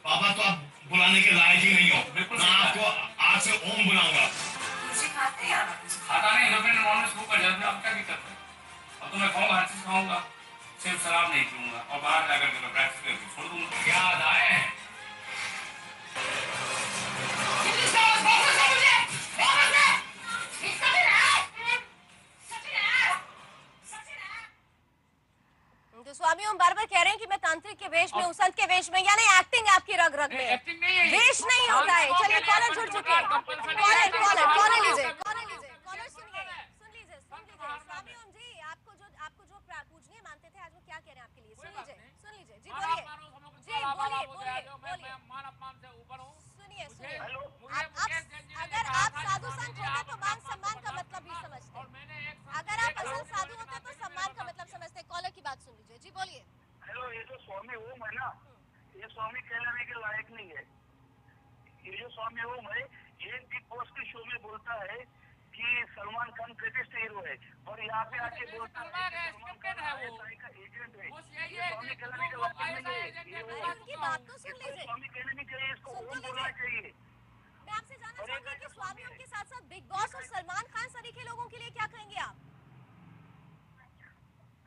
पापा तो आप बुलाने के लायक ही नहीं हो। मैं आपको आज से ओम बुलाऊंगा। खाता नहीं, गर्लफ्रेंड नॉनवेज शुरू कर जाते हैं, अब क्या दिक्कत है? अब तो मैं खाऊंगा, हर चीज खाऊंगा, सिर्फ शराब नहीं पीऊंगा और बाहर जाकर के मैं प्रैक्टिस करके छोड़ दूंगा। याद आए तो स्वामी ओम बार बार कह रहे हैं कि मैं तांत्रिक के वेश में हूँ, संत के वेश में, यानी एक्टिंग आपकी रग रग में है। एक्टिंग नहीं है ये। वेश नहीं होता है। चलिए कॉलर जुड़ चुके हैं। कॉलर लीजिए, कॉलर सुन लीजिए। स्वामी ओम जी, आपको जो पूजनीय मानते थे, आज वो क्या कह रहे हैं आपके लिए? सुन लीजिए। जी बोलिए। बोलिए। मान अपमान से ऊपर हूँ। सुनिए। अगर आप साधु संत होते तो मान सम्मान का मतलब भी समझते। अगर आप असल साधु होते तो सम्मान का मतलब समझते। कॉलर की बात सुन लीजिए। जी बोलिए। हेलो, ये जो स्वामी ओम है ना, ये स्वामी कहलाने के लायक नहीं है। ये जो स्वामी ओम है, ये बिग बॉस के शो में बोलता है कि सलमान खान ग्रेटेस्ट हीरो है और यहाँ पे आके बोलता है कि सलमान खान ISI का एजेंट है। ये स्वामी कहलाने के लायक नहीं है। ये अरे उनकी बात तो सुन लीजिए। स्वामी कहना नहीं चाहिए, इसको सुन तो ओम बोलना लीजिए। चाहिए। मैं आपसे जानना चाहूंगी कि स्वामी ओम के साथ साथ बिग बॉस और सलमान खान सरीखे लोगों के लिए क्या कहेंगे आप?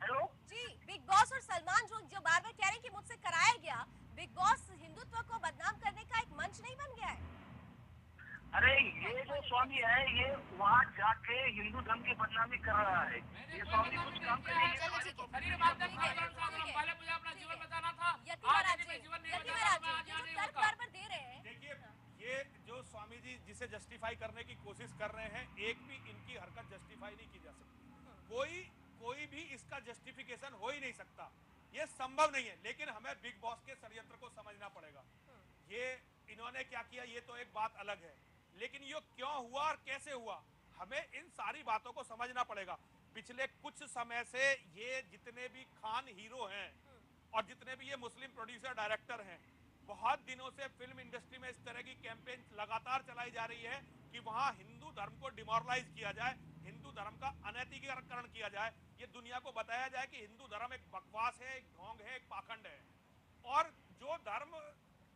हेलो, जी, बिग बॉस और सलमान जो बार बार कह रहे हैं कि मुझसे कराया गया, बिग बॉस हिंदुत्व को बदनाम करने का एक मंच नहीं बन गया है? अरे ये जो स्वामी है, ये वहाँ जाके हिंदू धर्म की बदनामी कर रहा है। ये स्वामी कुछ काम करेंगे। चलो ठीक है। शरीर बात नहीं करना चाहता हूं। पहले मुझे अपना जीवन बताना था। यति आज महाराज यदि मैं जी, जीवन नहीं यति बताता, महाराज मैं जी, आज जो यहाँ नहीं तर्क होता। बार बार दे रहे हैं, देखिए, ये जो स्वामी जी जिसे जस्टिफाई करने की कोशिश कर रहे हैं, एक भी इनकी हरकत जस्टिफाई नहीं की जा सकती। कोई भी इसका जस्टिफिकेशन हो ही नहीं सकता। ये संभव नहीं है। लेकिन हमें बिग बॉस के षड्यंत्र को समझना पड़ेगा। ये इन्होंने क्या किया ये तो एक बात अलग है, लेकिन ये क्यों हुआ और कैसे हुआ, हमें इन सारी बातों को समझना पड़ेगा। पिछले कुछ समय से ये जितने भी खान हीरो हैं और जितने भी ये मुस्लिम प्रोड्यूसर डायरेक्टर हैं, बहुत दिनों से फिल्म इंडस्ट्री में इस तरह की कैंपेन लगातार चलाई जा रही है कि वहां हिंदू धर्म को डिमोरलाइज किया जाए, हिंदू धर्म का अनैतिकीकरण किया जाए, ये दुनिया को बताया जाए कि हिंदू धर्म एक बकवास है, एक ढोंग है, एक पाखंड है। और जो धर्म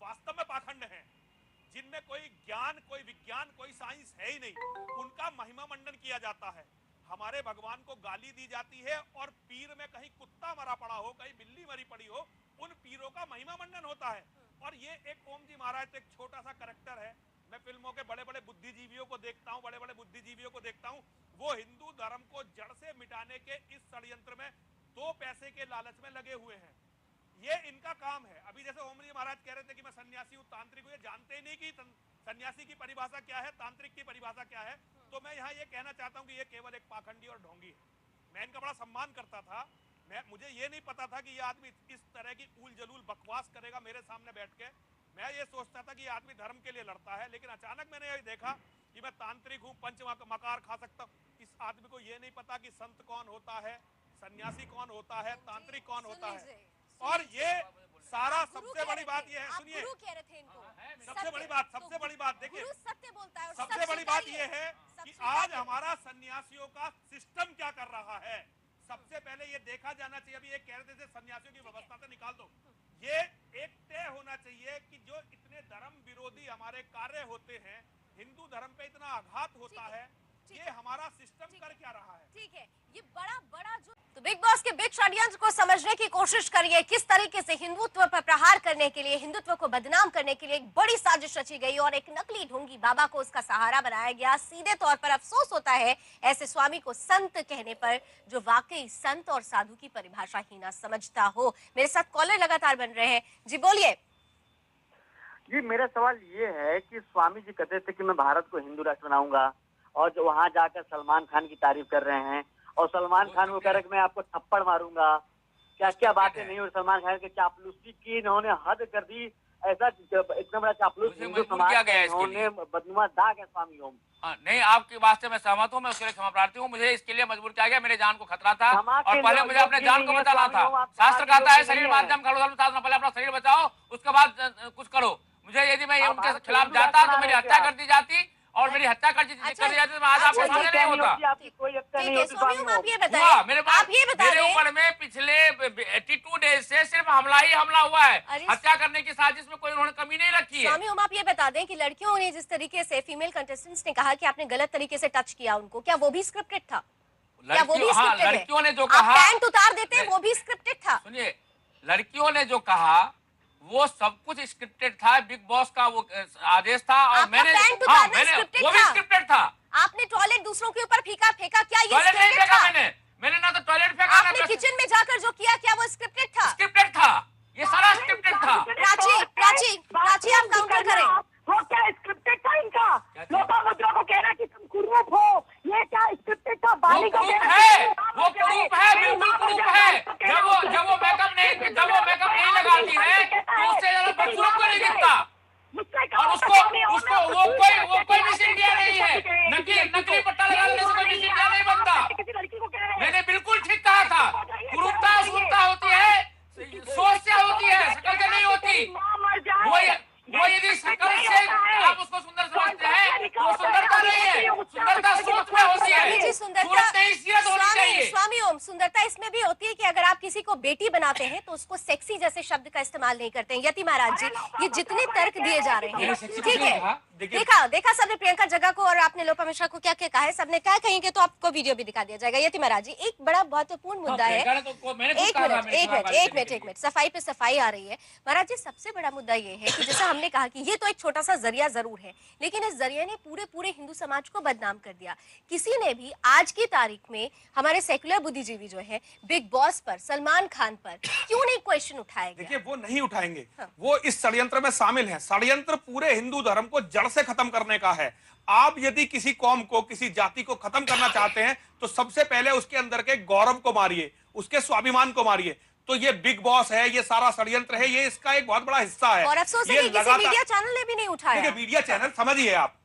वास्तव में पाखंड है, जिनमें कोई ज्ञान, कोई विज्ञान, कोई साइंस है ही नहीं, उनका महिमा मंडन किया जाता है। हमारे भगवान को गाली दी जाती है और पीर में कहीं कुत्ता मरा पड़ा हो, कहीं बिल्ली मरी पड़ी हो, उन पीरों का महिमा मंडन होता है। और ये एक ओम जी महाराज तो एक छोटा सा करैक्टर है। मैं फिल्मों के बड़े बड़े बुद्धिजीवियों को देखता हूँ, बड़े बड़े बुद्धिजीवियों को देखता हूँ, वो हिंदू धर्म को जड़ से मिटाने के इस षड्यंत्र में 2 पैसे के लालच में लगे हुए हैं। ये इनका काम है। अभी जैसे ओम जी महाराज कह रहे थे कि मैं सन्यासी हूँ, तांत्रिक हूँ, ये जानते ही नहीं कि सन्यासी की परिभाषा क्या है, तांत्रिक की परिभाषा क्या है। तो मैं यहाँ ये कहना चाहता हूँ कि ये केवल एक पाखंडी और ढोंगी है। मैं इनका बड़ा सम्मान करता था, मुझे ये नहीं पता था कि ये आदमी इस तरह की उल जलूल बकवास करेगा मेरे सामने बैठ के। मैं ये सोचता था कि ये आदमी धर्म के लिए लड़ता है, लेकिन अचानक मैंने ये देखा कि मैं तांत्रिक हूँ, पंच मकार खा सकता हूँ। इस आदमी को ये नहीं पता कि संत कौन होता है, सन्यासी कौन होता है, तांत्रिक कौन होता है। और ये सारा सबसे बड़ी बात ये है, सुनिए, सबसे बड़ी बात देखिए, सत्य बोलता है और सबसे बड़ी बात ये है कि आज हमारा सन्यासियों का सिस्टम क्या कर रहा है। सबसे पहले ये देखा जाना चाहिए। अभी ये कह रहे थे सन्यासियों की व्यवस्था से निकाल दो, ये एक तय होना चाहिए कि जो इतने धर्म विरोधी हमारे कार्य होते हैं, हिंदू धर्म पे इतना आघात होता है, ये हमारा सिस्टम कर क्या रहा है। ठीक है, ये बड़ा जो तो बिग बॉस के बिग षड्यंत्र को समझने की कोशिश करिए, किस तरीके से हिंदुत्व पर प्रहार करने के लिए, हिंदुत्व को बदनाम करने के लिए एक बड़ी साजिश रची गई और एक नकली ढोंगी बाबा को उसका सहारा बनाया गया। सीधे तौर पर अफसोस होता है ऐसे स्वामी को संत कहने पर जो वाकई संत और साधु की परिभाषा ही ना समझता हो। मेरे साथ कॉलर लगातार बन रहे हैं, जी बोलिए। जी मेरा सवाल ये है कि स्वामी जी कहते थे कि मैं भारत को हिंदू राष्ट्र बनाऊंगा, और जो वहां जाकर सलमान खान की तारीफ कर रहे हैं, और सलमान खान को कह रहे कि मैं आपको थप्पड़ मारूंगा। क्या क्या बातें नहीं हुई सलमान खान के चापलूसी की इन्होंने हद कर दी। ऐसा इतना बड़ा चापलूस हिंदू समाज इन्होंने बदनुमा दाग है स्वामी ओम। नहीं, आपकी बात से मैं सहमत हूँ, मैं उसके लिए क्षमा प्रार्थी हूँ। मुझे इसके लिए मजबूर किया गया, मेरे जान को खतरा था और पहले मुझे अपने जान को बचाना था। शास्त्र कहता है शरीर माध्यम पहले अपना शरीर बचाओ, उसके बाद कुछ करो। मुझे यदि मैं उनके खिलाफ जाता तो मेरी हत्या कर दी जाती और मेरी हत्या कर दी जाती तो मैं आज आपके सामने नहीं होता। आप ये बताएं, मेरे ऊपर में पिछले 82 डेज से सिर्फ हमला ही हमला हुआ है, हत्या करने की साजिश में कोई उन्होंने कमी नहीं रखी है। स्वामी ओम, आप ये बता दें कि लड़कियों ने जिस तरीके से फीमेल कंटेस्टेंट्स ने कहा कि आपने गलत तरीके से टच किया उनको, क्या वो भी स्क्रिप्टेड था? क्या वो भी स्क्रिप्टेड है? लड़कियों ने जो कहा, पैंट उतार देते हैं, वो भी स्क्रिप्टेड था? सुनिए, लड़कियों ने जो कहा वो सब कुछ स्क्रिप्टेड था, बिग बॉस का वो आदेश था और मैंने वो भी स्क्रिप्टेड था। आपने टॉयलेट दूसरों के ऊपर फेंका, क्या ये टॉयलेट नहीं फेंका मैंने ना तो टॉयलेट फेंका। आपने किचन में जाकर जो किया, क्या वो स्क्रिप्टेड था? स्क्रिप्टेड था, ये सारा स्क्रिप्टेड था। प्राची आप काउंटर करें। वो क्या स्क्रिप्टेड था इनका? लोपामुद्रा को कहना कि तुम कुरूप हो, ये क्या स्क्रिप्टेड था? बाली को कहना वो कुरूप है, बिल्कुल कुरूप है। जब वो मेकअप नहीं लगाती है तो उससे ज्यादा बदसूरत को नहीं दिखता। और उसको वो कोई मिस इंडिया नहीं है। नकली पट्टा लगाने से कोई मिस इंडिया नहीं बनता। मैंने बिल्कुल ठीक कहा था। कुरूपता सुंदरता होती है, सोच से होती है, शकल से नहीं होती। वो यदि शकल से आप उसको सुंदर समझते हैं तो सुंदरता नहीं है, सुंदरता सोच में होती है। स्वामी ओम, सुंदरता इसमें भी होती है कि अगर आप किसी को बेटी बनाते हैं तो उसको सेक्सी जैसे शब्द का इस्तेमाल नहीं करते हैं। यति महाराज जी, ये जितने तर्क दिए जा रहे हैं, ठीक है, देखा सबने प्रियंका जग्गा को और आपने लोपा मिश्रा को क्या क्या कहा है, सबने क्या कहेंगे तो आपको वीडियो भी दिखा दिया जाएगा। यति महाराज जी, एक बड़ा महत्वपूर्ण मुद्दा है। एक मिनट, सफाई पे सफाई आ रही है महाराज जी। सबसे बड़ा मुद्दा ये है कि जैसा हमने कहा कि ये तो एक छोटा सा जरिया जरूर है, लेकिन इस जरिए ने पूरे हिंदू समाज को बदनाम कर दिया। किसी ने भी आज की तारीख में हमारे सेकुलर बुद्धिजीवी जो है बिग बॉस पर, सलमान खान पर क्यों नहीं क्वेश्चन उठाएंगे? देखिए, वो नहीं उठाएंगे। वो इस षड्यंत्र में शामिल हैं। षड्यंत्र पूरे हिंदू धर्म को जड़ से खत्म करने का है। आप यदि किसी कौम को, किसी जाति को खत्म करना चाहते हैं तो सबसे पहले उसके अंदर के गौरव को मारिए, उसके स्वाभिमान को मारिए। तो ये बिग बॉस है, ये सारा षड्यंत्र है, ये इसका एक बहुत बड़ा हिस्सा है। और अफसोस है ये कि किसी लगातार मीडिया चैनल ने भी नहीं उठाया। देखिए मीडिया चैनल समझिए आप,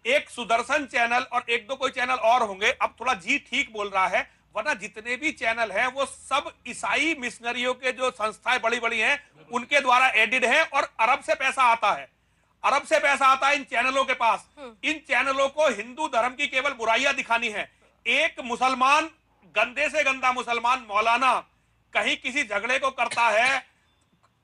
एक सुदर्शन चैनल और एक दो कोई चैनल और होंगे, अब थोड़ा जी ठीक बोल रहा है, वरना जितने भी चैनल हैं वो सब ईसाई मिशनरियों के जो संस्थाएं बड़ी बड़ी हैं उनके द्वारा एडिड है और अरब से पैसा आता है, अरब से पैसा आता है इन चैनलों के पास। इन चैनलों को हिंदू धर्म की केवल बुराइयां दिखानी है। एक मुसलमान, गंदे से गंदा मुसलमान मौलाना कहीं किसी झगड़े को करता है,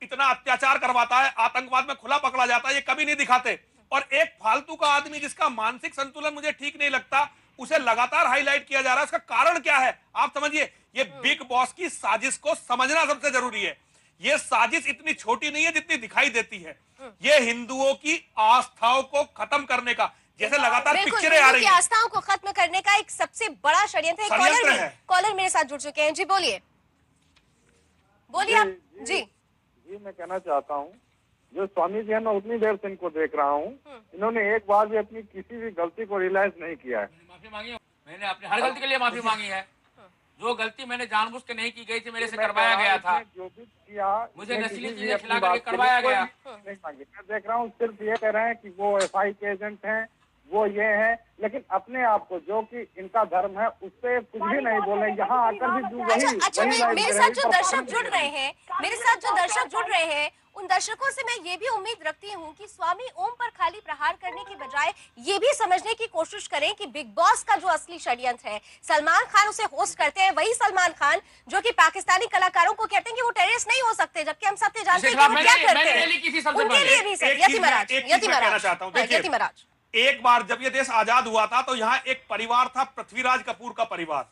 इतना अत्याचार करवाता है, आतंकवाद में खुला पकड़ा जाता है, ये कभी नहीं दिखाते। और एक फालतू का आदमी जिसका मानसिक संतुलन मुझे ठीक नहीं लगता, उसे लगातार हाईलाइट किया जा रहा है। इसका कारण क्या है आप समझिए। ये बिग बॉस की साजिश को समझना सबसे जरूरी है। ये साजिश इतनी छोटी नहीं है जितनी दिखाई देती है। ये हिंदुओं की आस्थाओं को खत्म करने का, जैसे लगातार पिक्चरें आ रही हैं, आस्थाओं को खत्म करने का एक सबसे बड़ा षड्यंत्र है। कॉलर मेरे साथ जुड़ चुके हैं, जी बोलिए बोलिए आप। जी मैं कहना चाहता हूँ, जो स्वामी जी है, मैं उतनी देर से इनको देख रहा हूँ, इन्होंने एक बार भी अपनी किसी भी गलती को रियलाइज नहीं किया है। माफी मांगी, मैंने अपनी हर गलती के लिए माफी मांगी है। जो गलती मैंने जानबूझ के नहीं की गई थी, मेरे से करवाया गया था, जो भी किया मुझे नस्ली चीजें खिला करके करवाया गया। नहीं मांगी, मैं देख रहा हूँ सिर्फ ये कह रहे हैं कि वो एफआई के एजेंट हैं, वो ये है, लेकिन अपने आप को जो कि इनका धर्म है उससे कुछ भी नहीं बोले। यहाँ आकर भी अच्छा, मेरे साथ जो दर्शक जुड़ रहे हैं, मेरे साथ जो दर्शक जुड़ रहे हैं, उन दर्शकों से मैं ये भी उम्मीद रखती हूँ कि स्वामी ओम पर खाली प्रहार करने की बजाय ये भी समझने की कोशिश करें कि बिग बॉस का जो असली षड्यंत्र है, सलमान खान उसे होस्ट करते हैं, वही सलमान खान जो कि पाकिस्तानी कलाकारों को कहते हैं कि वो टेररिस्ट नहीं हो सकते, जबकि हम सब जानते हैं कि वो क्या करते हैं। उनके लिए भी यतिमराज, एक बार जब ये देश आजाद हुआ था तो यहाँ एक परिवार था, पृथ्वीराज कपूर का परिवार,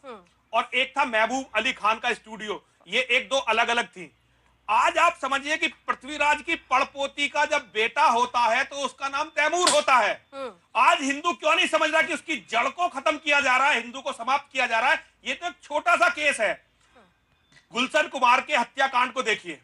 और एक था महबूब अली खान का स्टूडियो। ये एक दो अलग अलग थी। आज आप समझिए कि पृथ्वीराज की पड़पोती का जब बेटा होता है तो उसका नाम तैमूर होता है। आज हिंदू क्यों नहीं समझ रहा कि उसकी जड़ को खत्म किया जा रहा है, हिंदू को समाप्त किया जा रहा है। ये तो एक छोटा सा केस है। गुलशन कुमार के हत्याकांड को देखिए।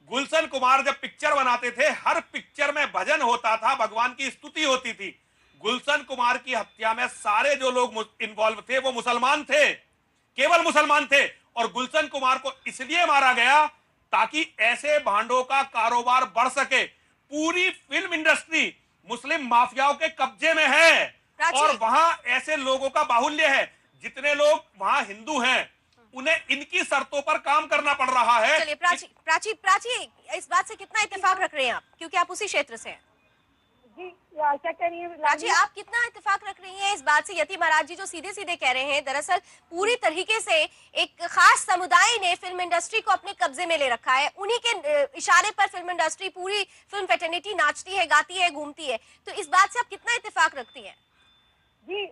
गुलशन कुमार जब पिक्चर बनाते थे, हर पिक्चर में भजन होता था, भगवान की स्तुति होती थी। गुलशन कुमार की हत्या में सारे जो लोग इन्वॉल्व थे वो मुसलमान थे, केवल मुसलमान थे। और गुलशन कुमार को इसलिए मारा गया ताकि ऐसे भांडों का कारोबार बढ़ सके। पूरी फिल्म इंडस्ट्री मुस्लिम माफियाओं के कब्जे में है और वहां ऐसे लोगों का बाहुल्य है। जितने लोग वहां हिंदू हैं उन्हें इनकी शर्तों पर काम करना पड़ रहा है। चलिए प्राची, इस बात से कितना इत्तेफाक रख रहे हैं आप, क्योंकि आप उसी क्षेत्र से हैं। जी क्या कह रही है राजी, आप कितना इत्तेफाक रख रही हैं इस बात से? यति महाराज जी जो सीधे सीधे कह रहे हैं, दरअसल पूरी तरीके से एक खास समुदाय ने फिल्म इंडस्ट्री को अपने कब्जे में ले रखा है। उन्हीं के इशारे पर फिल्म इंडस्ट्री, पूरी फिल्म फेटर्निटी नाचती है, गाती है, घूमती है। तो इस बात से आप कितना इत्तेफाक रखती हैं? जी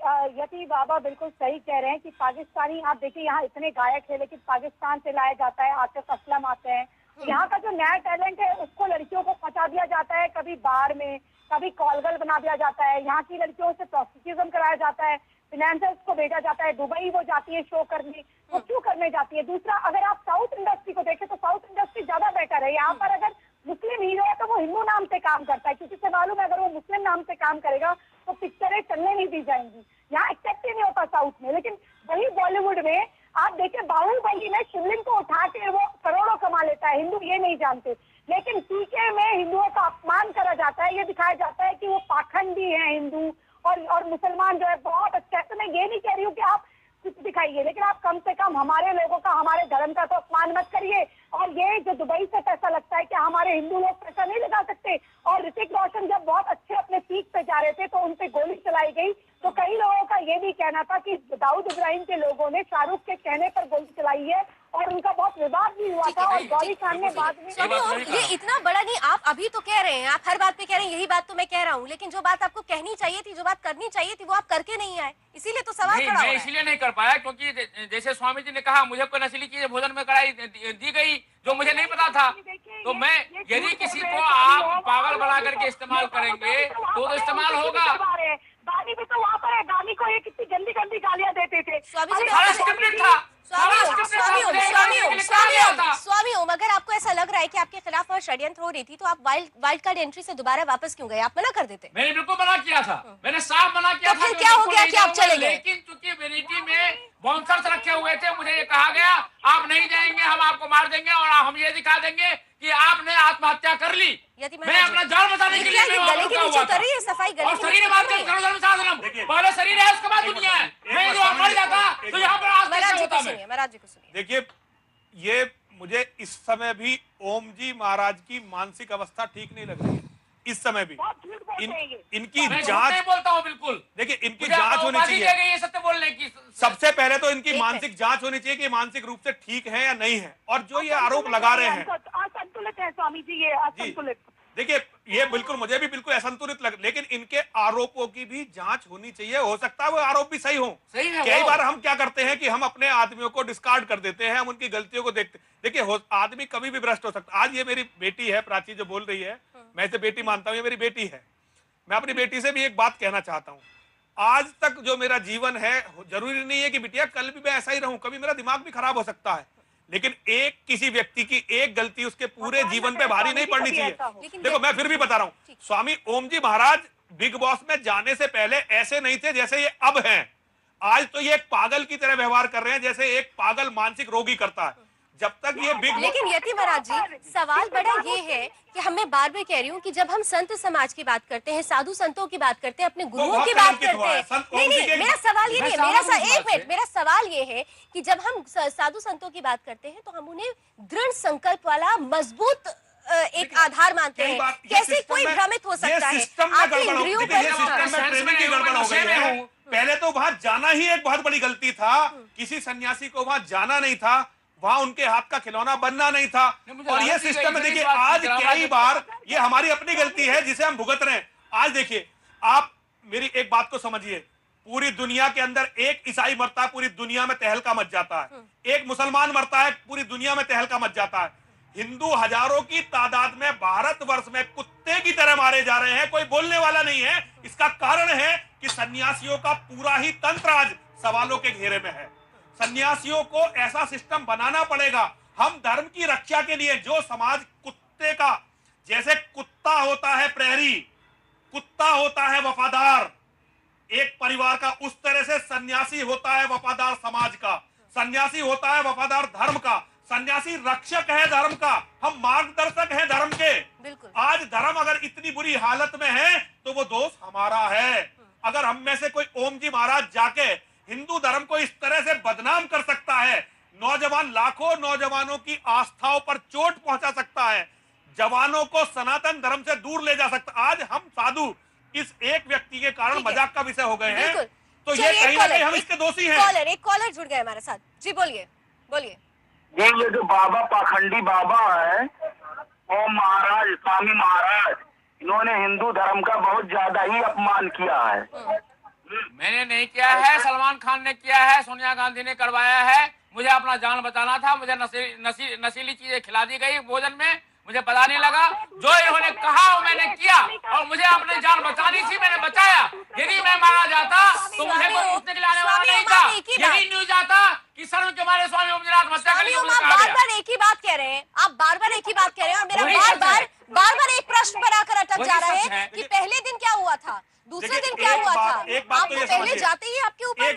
यति बाबा बिल्कुल सही कह रहे हैं कि पाकिस्तानी, आप देखिए यहाँ इतने गायक है लेकिन पाकिस्तान से लाया जाता है, आतिफ असलम आते हैं। यहाँ का जो नया टैलेंट है उसको लड़कियों को फंसा दिया जाता है, कभी बार में, कभी कॉलगर्ल बना दिया जाता है। यहाँ की लड़कियों से प्रोस्टिट्यूशन कराया जाता है, फाइनेंसर्स को भेजा जाता है, दुबई वो जाती है शो करने। वो क्यों करने जाती है? दूसरा, अगर आप साउथ इंडस्ट्री को देखें तो साउथ इंडस्ट्री ज्यादा बेटर है। यहाँ पर अगर मुस्लिम हीरो है तो वो हिंदू नाम से काम करता है, क्योंकि उसे मालूम है अगर वो मुस्लिम नाम से काम करेगा तो पिक्चरें चलने नहीं दी जाएंगी। यहाँ एक्सेप्ट ही नहीं होता साउथ में। लेकिन वही बॉलीवुड में आप देखिए, बाहुबली में शिवलिंग को उठा के वो करोड़ों कमा लेता है, हिंदू ये नहीं जानते। लेकिन पीके में हिंदुओं का अपमान करा जाता है, ये दिखाया जाता है कि वो पाखंडी है हिंदू और मुसलमान जो है बहुत अच्छा है। तो मैं ये नहीं कह रही हूँ कि आप कुछ दिखाइए, लेकिन आप कम से कम हमारे लोगों का, हमारे धर्म का तो अपमान मत करिए। और ये जो दुबई से पैसा लगता है कि हमारे हिंदू लोग पैसा नहीं लगा सकते। और ऋतिक रोशन जब बहुत अच्छे अपने पीक पे जा रहे थे तो उन पे गोली चलाई गई। तो कई लोगों का ये भी कहना था कि दाऊद इब्राहिम के लोगों ने शाहरुख के कहने पर गोली चलाई है और उनका बहुत विवाद भी हुआ था। और गौरी खान ने बाद में, ये इतना बड़ा नहीं, आप अभी तो कह रहे हैं, आप हर बात पे कह रहे हैं, यही बात तो मैं कह रहा हूँ। लेकिन जो बात आपको कहनी चाहिए थी, जो बात करनी चाहिए थी, वो आप करके नहीं आए, इसीलिए तो सवाल खड़ा हो रहा है। मैं इसलिए नहीं कर पाया क्योंकि जैसे स्वामी जी ने कहा, मुझे कोई नस्ली चीजें भोजन में कराई दी गई जो मुझे नहीं पता था। तो मैं, यदि किसी को आप पागल बना करके इस्तेमाल करेंगे तो इस्तेमाल होगा। गाली भी तो वहाँ पर है, गाली को ये कितनी गंदी गंदी गालियाँ देते थे। स्वामी ओम, अगर आपको ऐसा लग रहा है कि आपके खिलाफ और षड्यंत्र हो रही थी तो आप वाइल्ड कार्ड एंट्री से दोबारा वापस क्यों गए? आप मना कर देते। मैंने बिल्कुल मना किया था, मैंने साफ मना किया था। क्या हो गया कि आप चले गए? लेकिन चूंकि वेनिटी में बाउंसर्स रखे हुए थे, मुझे ये कहा गया आप नहीं जाएंगे, हम आपको मार देंगे और हम ये दिखा देंगे कि आपने आत्महत्या कर ली। मैं अपना जान बचाने के लिए मैं वहां रुका हुआ था। और शरीर है बात करो, पहले शरीर है उसके बाद दुनिया है। मैं जो मर जाता तो यहाँ पर आज कैसे होता मैं? महाराज जी को सुनिए। देखिए, ये मुझे इस समय भी ओम जी महाराज की मानसिक अवस्था ठीक नहीं लग रही है। इस समय भी इनकी मैं जांच नहीं बोलता हूँ बिल्कुल। देखिए, इनकी जांच होनी चाहिए। ये सत्य बोलने की सबसे पहले तो इनकी मानसिक जांच होनी चाहिए कि मानसिक रूप से ठीक है या नहीं है। और जो ये आरोप लगा रहे हैं, असंतुलित है स्वामी जी, ये असंतुलित। देखिए, ये बिल्कुल मुझे भी बिल्कुल असंतुलित लग, लेकिन इनके आरोपों की भी जांच होनी चाहिए। हो सकता है वो आरोप भी सही हो। कई बार हम क्या करते हैं कि हम अपने आदमियों को डिस्कार्ड कर देते हैं, हम उनकी गलतियों को देखते। देखिए, आदमी कभी भी भ्रष्ट हो सकता है। आज ये मेरी बेटी है प्राची जो बोल रही है, मैं इसे बेटी मानता हूं, ये मेरी बेटी है। मैं अपनी बेटी से भी एक बात कहना चाहता हूं, आज तक जो मेरा जीवन है, जरूरी नहीं है कि बिटिया कल भी मैं ऐसा ही रहूं, कभी मेरा दिमाग भी खराब हो सकता है, लेकिन एक किसी व्यक्ति की एक गलती उसके पूरे जीवन पे भारी नहीं पड़नी चाहिए। देखो, मैं फिर भी बता रहा हूं, स्वामी ओम जी महाराज बिग बॉस में जाने से पहले ऐसे नहीं थे जैसे ये अब हैं। आज तो ये एक पागल की तरह व्यवहार कर रहे हैं जैसे एक पागल मानसिक रोगी करता है। जब तक ये लेकिन यति महाराज जी, सवाल बड़ा ये है कि मैं बार बार कह रही हूँ कि जब हम संत समाज की बात करते हैं, साधु संतों की बात करते हैं, अपने गुरुओं की बात करते हैं, नहीं, मेरा सवाल ये नहीं है, एक मिनट, मेरा सवाल ये है कि जब हम साधु संतों की बात करते हैं तो हम उन्हें दृढ़ संकल्प वाला मजबूत एक आधार मानते हैं। कैसे कोई भ्रमित हो सकता है? आपकी इंद्रियों पर पहले तो वहां जाना ही एक बहुत बड़ी गलती था। किसी सन्यासी को वहां जाना नहीं था, वहां उनके हाथ का खिलौना बनना नहीं था। और ये सिस्टम में देखिए, आज कई बार ये हमारी अपनी गलती है जिसे हम भुगत रहे हैं। आज देखिए, आप मेरी एक बात को समझिए, पूरी दुनिया के अंदर एक ईसाई मरता है, पूरी दुनिया में तहलका मच जाता है। एक मुसलमान मरता है, पूरी दुनिया में तहलका मच जाता है। हिंदू हजारों की तादाद में भारतवर्ष में कुत्ते की तरह मारे जा रहे हैं, कोई बोलने वाला नहीं है। इसका कारण है कि सन्यासियों का पूरा ही तंत्र आज सवालों के घेरे में है। सन्यासियों को ऐसा सिस्टम बनाना पड़ेगा। हम धर्म की रक्षा के लिए जो समाज कुत्ते का, जैसे कुत्ता होता है प्रहरी, कुत्ता होता है वफादार एक परिवार का, उस तरह से सन्यासी होता है वफादार समाज का, सन्यासी होता है वफादार धर्म का। सन्यासी रक्षक है धर्म का, हम मार्गदर्शक हैं धर्म के। आज धर्म अगर इतनी बुरी हालत में है तो वो दोष हमारा है। अगर हम में से कोई ओम जी महाराज जाके हिंदू धर्म को इस तरह से बदनाम कर सकता है, नौजवान, लाखों नौजवानों की आस्थाओं पर चोट पहुंचा सकता है, जवानों को सनातन धर्म से दूर ले जा सकता। आज हम साधु इस एक व्यक्ति के कारण मजाक का विषय हो गए हैं, तो ये कहीं ना कहीं हम इसके दोषी हैं। एक कॉलर जुड़ गए हमारे साथ। जी बोलिए, बोलिए। ये जो बाबा पाखंडी बाबा है, ओम महाराज, स्वामी महाराज, इन्होंने हिंदू धर्म का बहुत ज्यादा ही अपमान किया है। मैंने नहीं किया है, सलमान खान ने किया है, सोनिया गांधी ने करवाया है। मुझे अपना जान बचाना था, मुझे नशीली चीजें खिला दी गई भोजन में, मुझे पता नहीं लगा। जो इन्होंने कहा वो मैंने किया और मुझे अपनी जान बचानी थी, मैंने बचाया। यदि मैं मारा जाता तो मुझे कोई पूछने के लिए आने वाला नहीं था। यही न्यूज आता कि शर्म के मारे स्वामी ओम जी ने आत्महत्या कर ली। बार-बार एक ही बात कह रहे हैं, आप बार-बार एक ही बात कह रहे हैं और मेरा बार-बार एक प्रश्न बनाकर अटक जा रहा है कि पहले दिन क्या हुआ था, दूसरे दिन क्या हुआ था। आप तो पहले जाते ही आपके ऊपर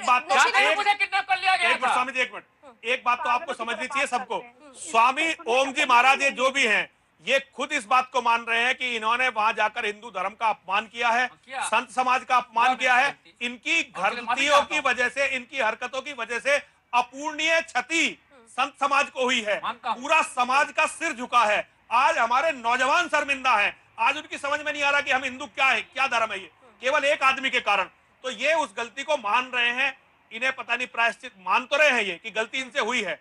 मुझे किडनैप कर लिया गया था। स्वामी जी एक मिनट, एक बात तो आपको समझनी चाहिए सबको। स्वामी ओम जी महाराज ये जो भी हैं, ये खुद इस बात को मान रहे हैं कि इन्होंने वहां जाकर हिंदू धर्म का अपमान किया है, संत समाज का अपमान किया है। इनकी गलतियों की वजह से, इनकी हरकतों की वजह से अपूर्णीय क्षति संत समाज को हुई है, पूरा समाज का सिर झुका है। आज हमारे नौजवान शर्मिंदा हैं, आज उनकी समझ में नहीं आ रहा कि हम हिंदू क्या है, क्या धर्म है ये, केवल एक आदमी के कारण। तो ये उस गलती को मान रहे हैं, इन्हें पता नहीं प्रायश्चित मान तो रहे हैं ये कि गलती इनसे हुई है।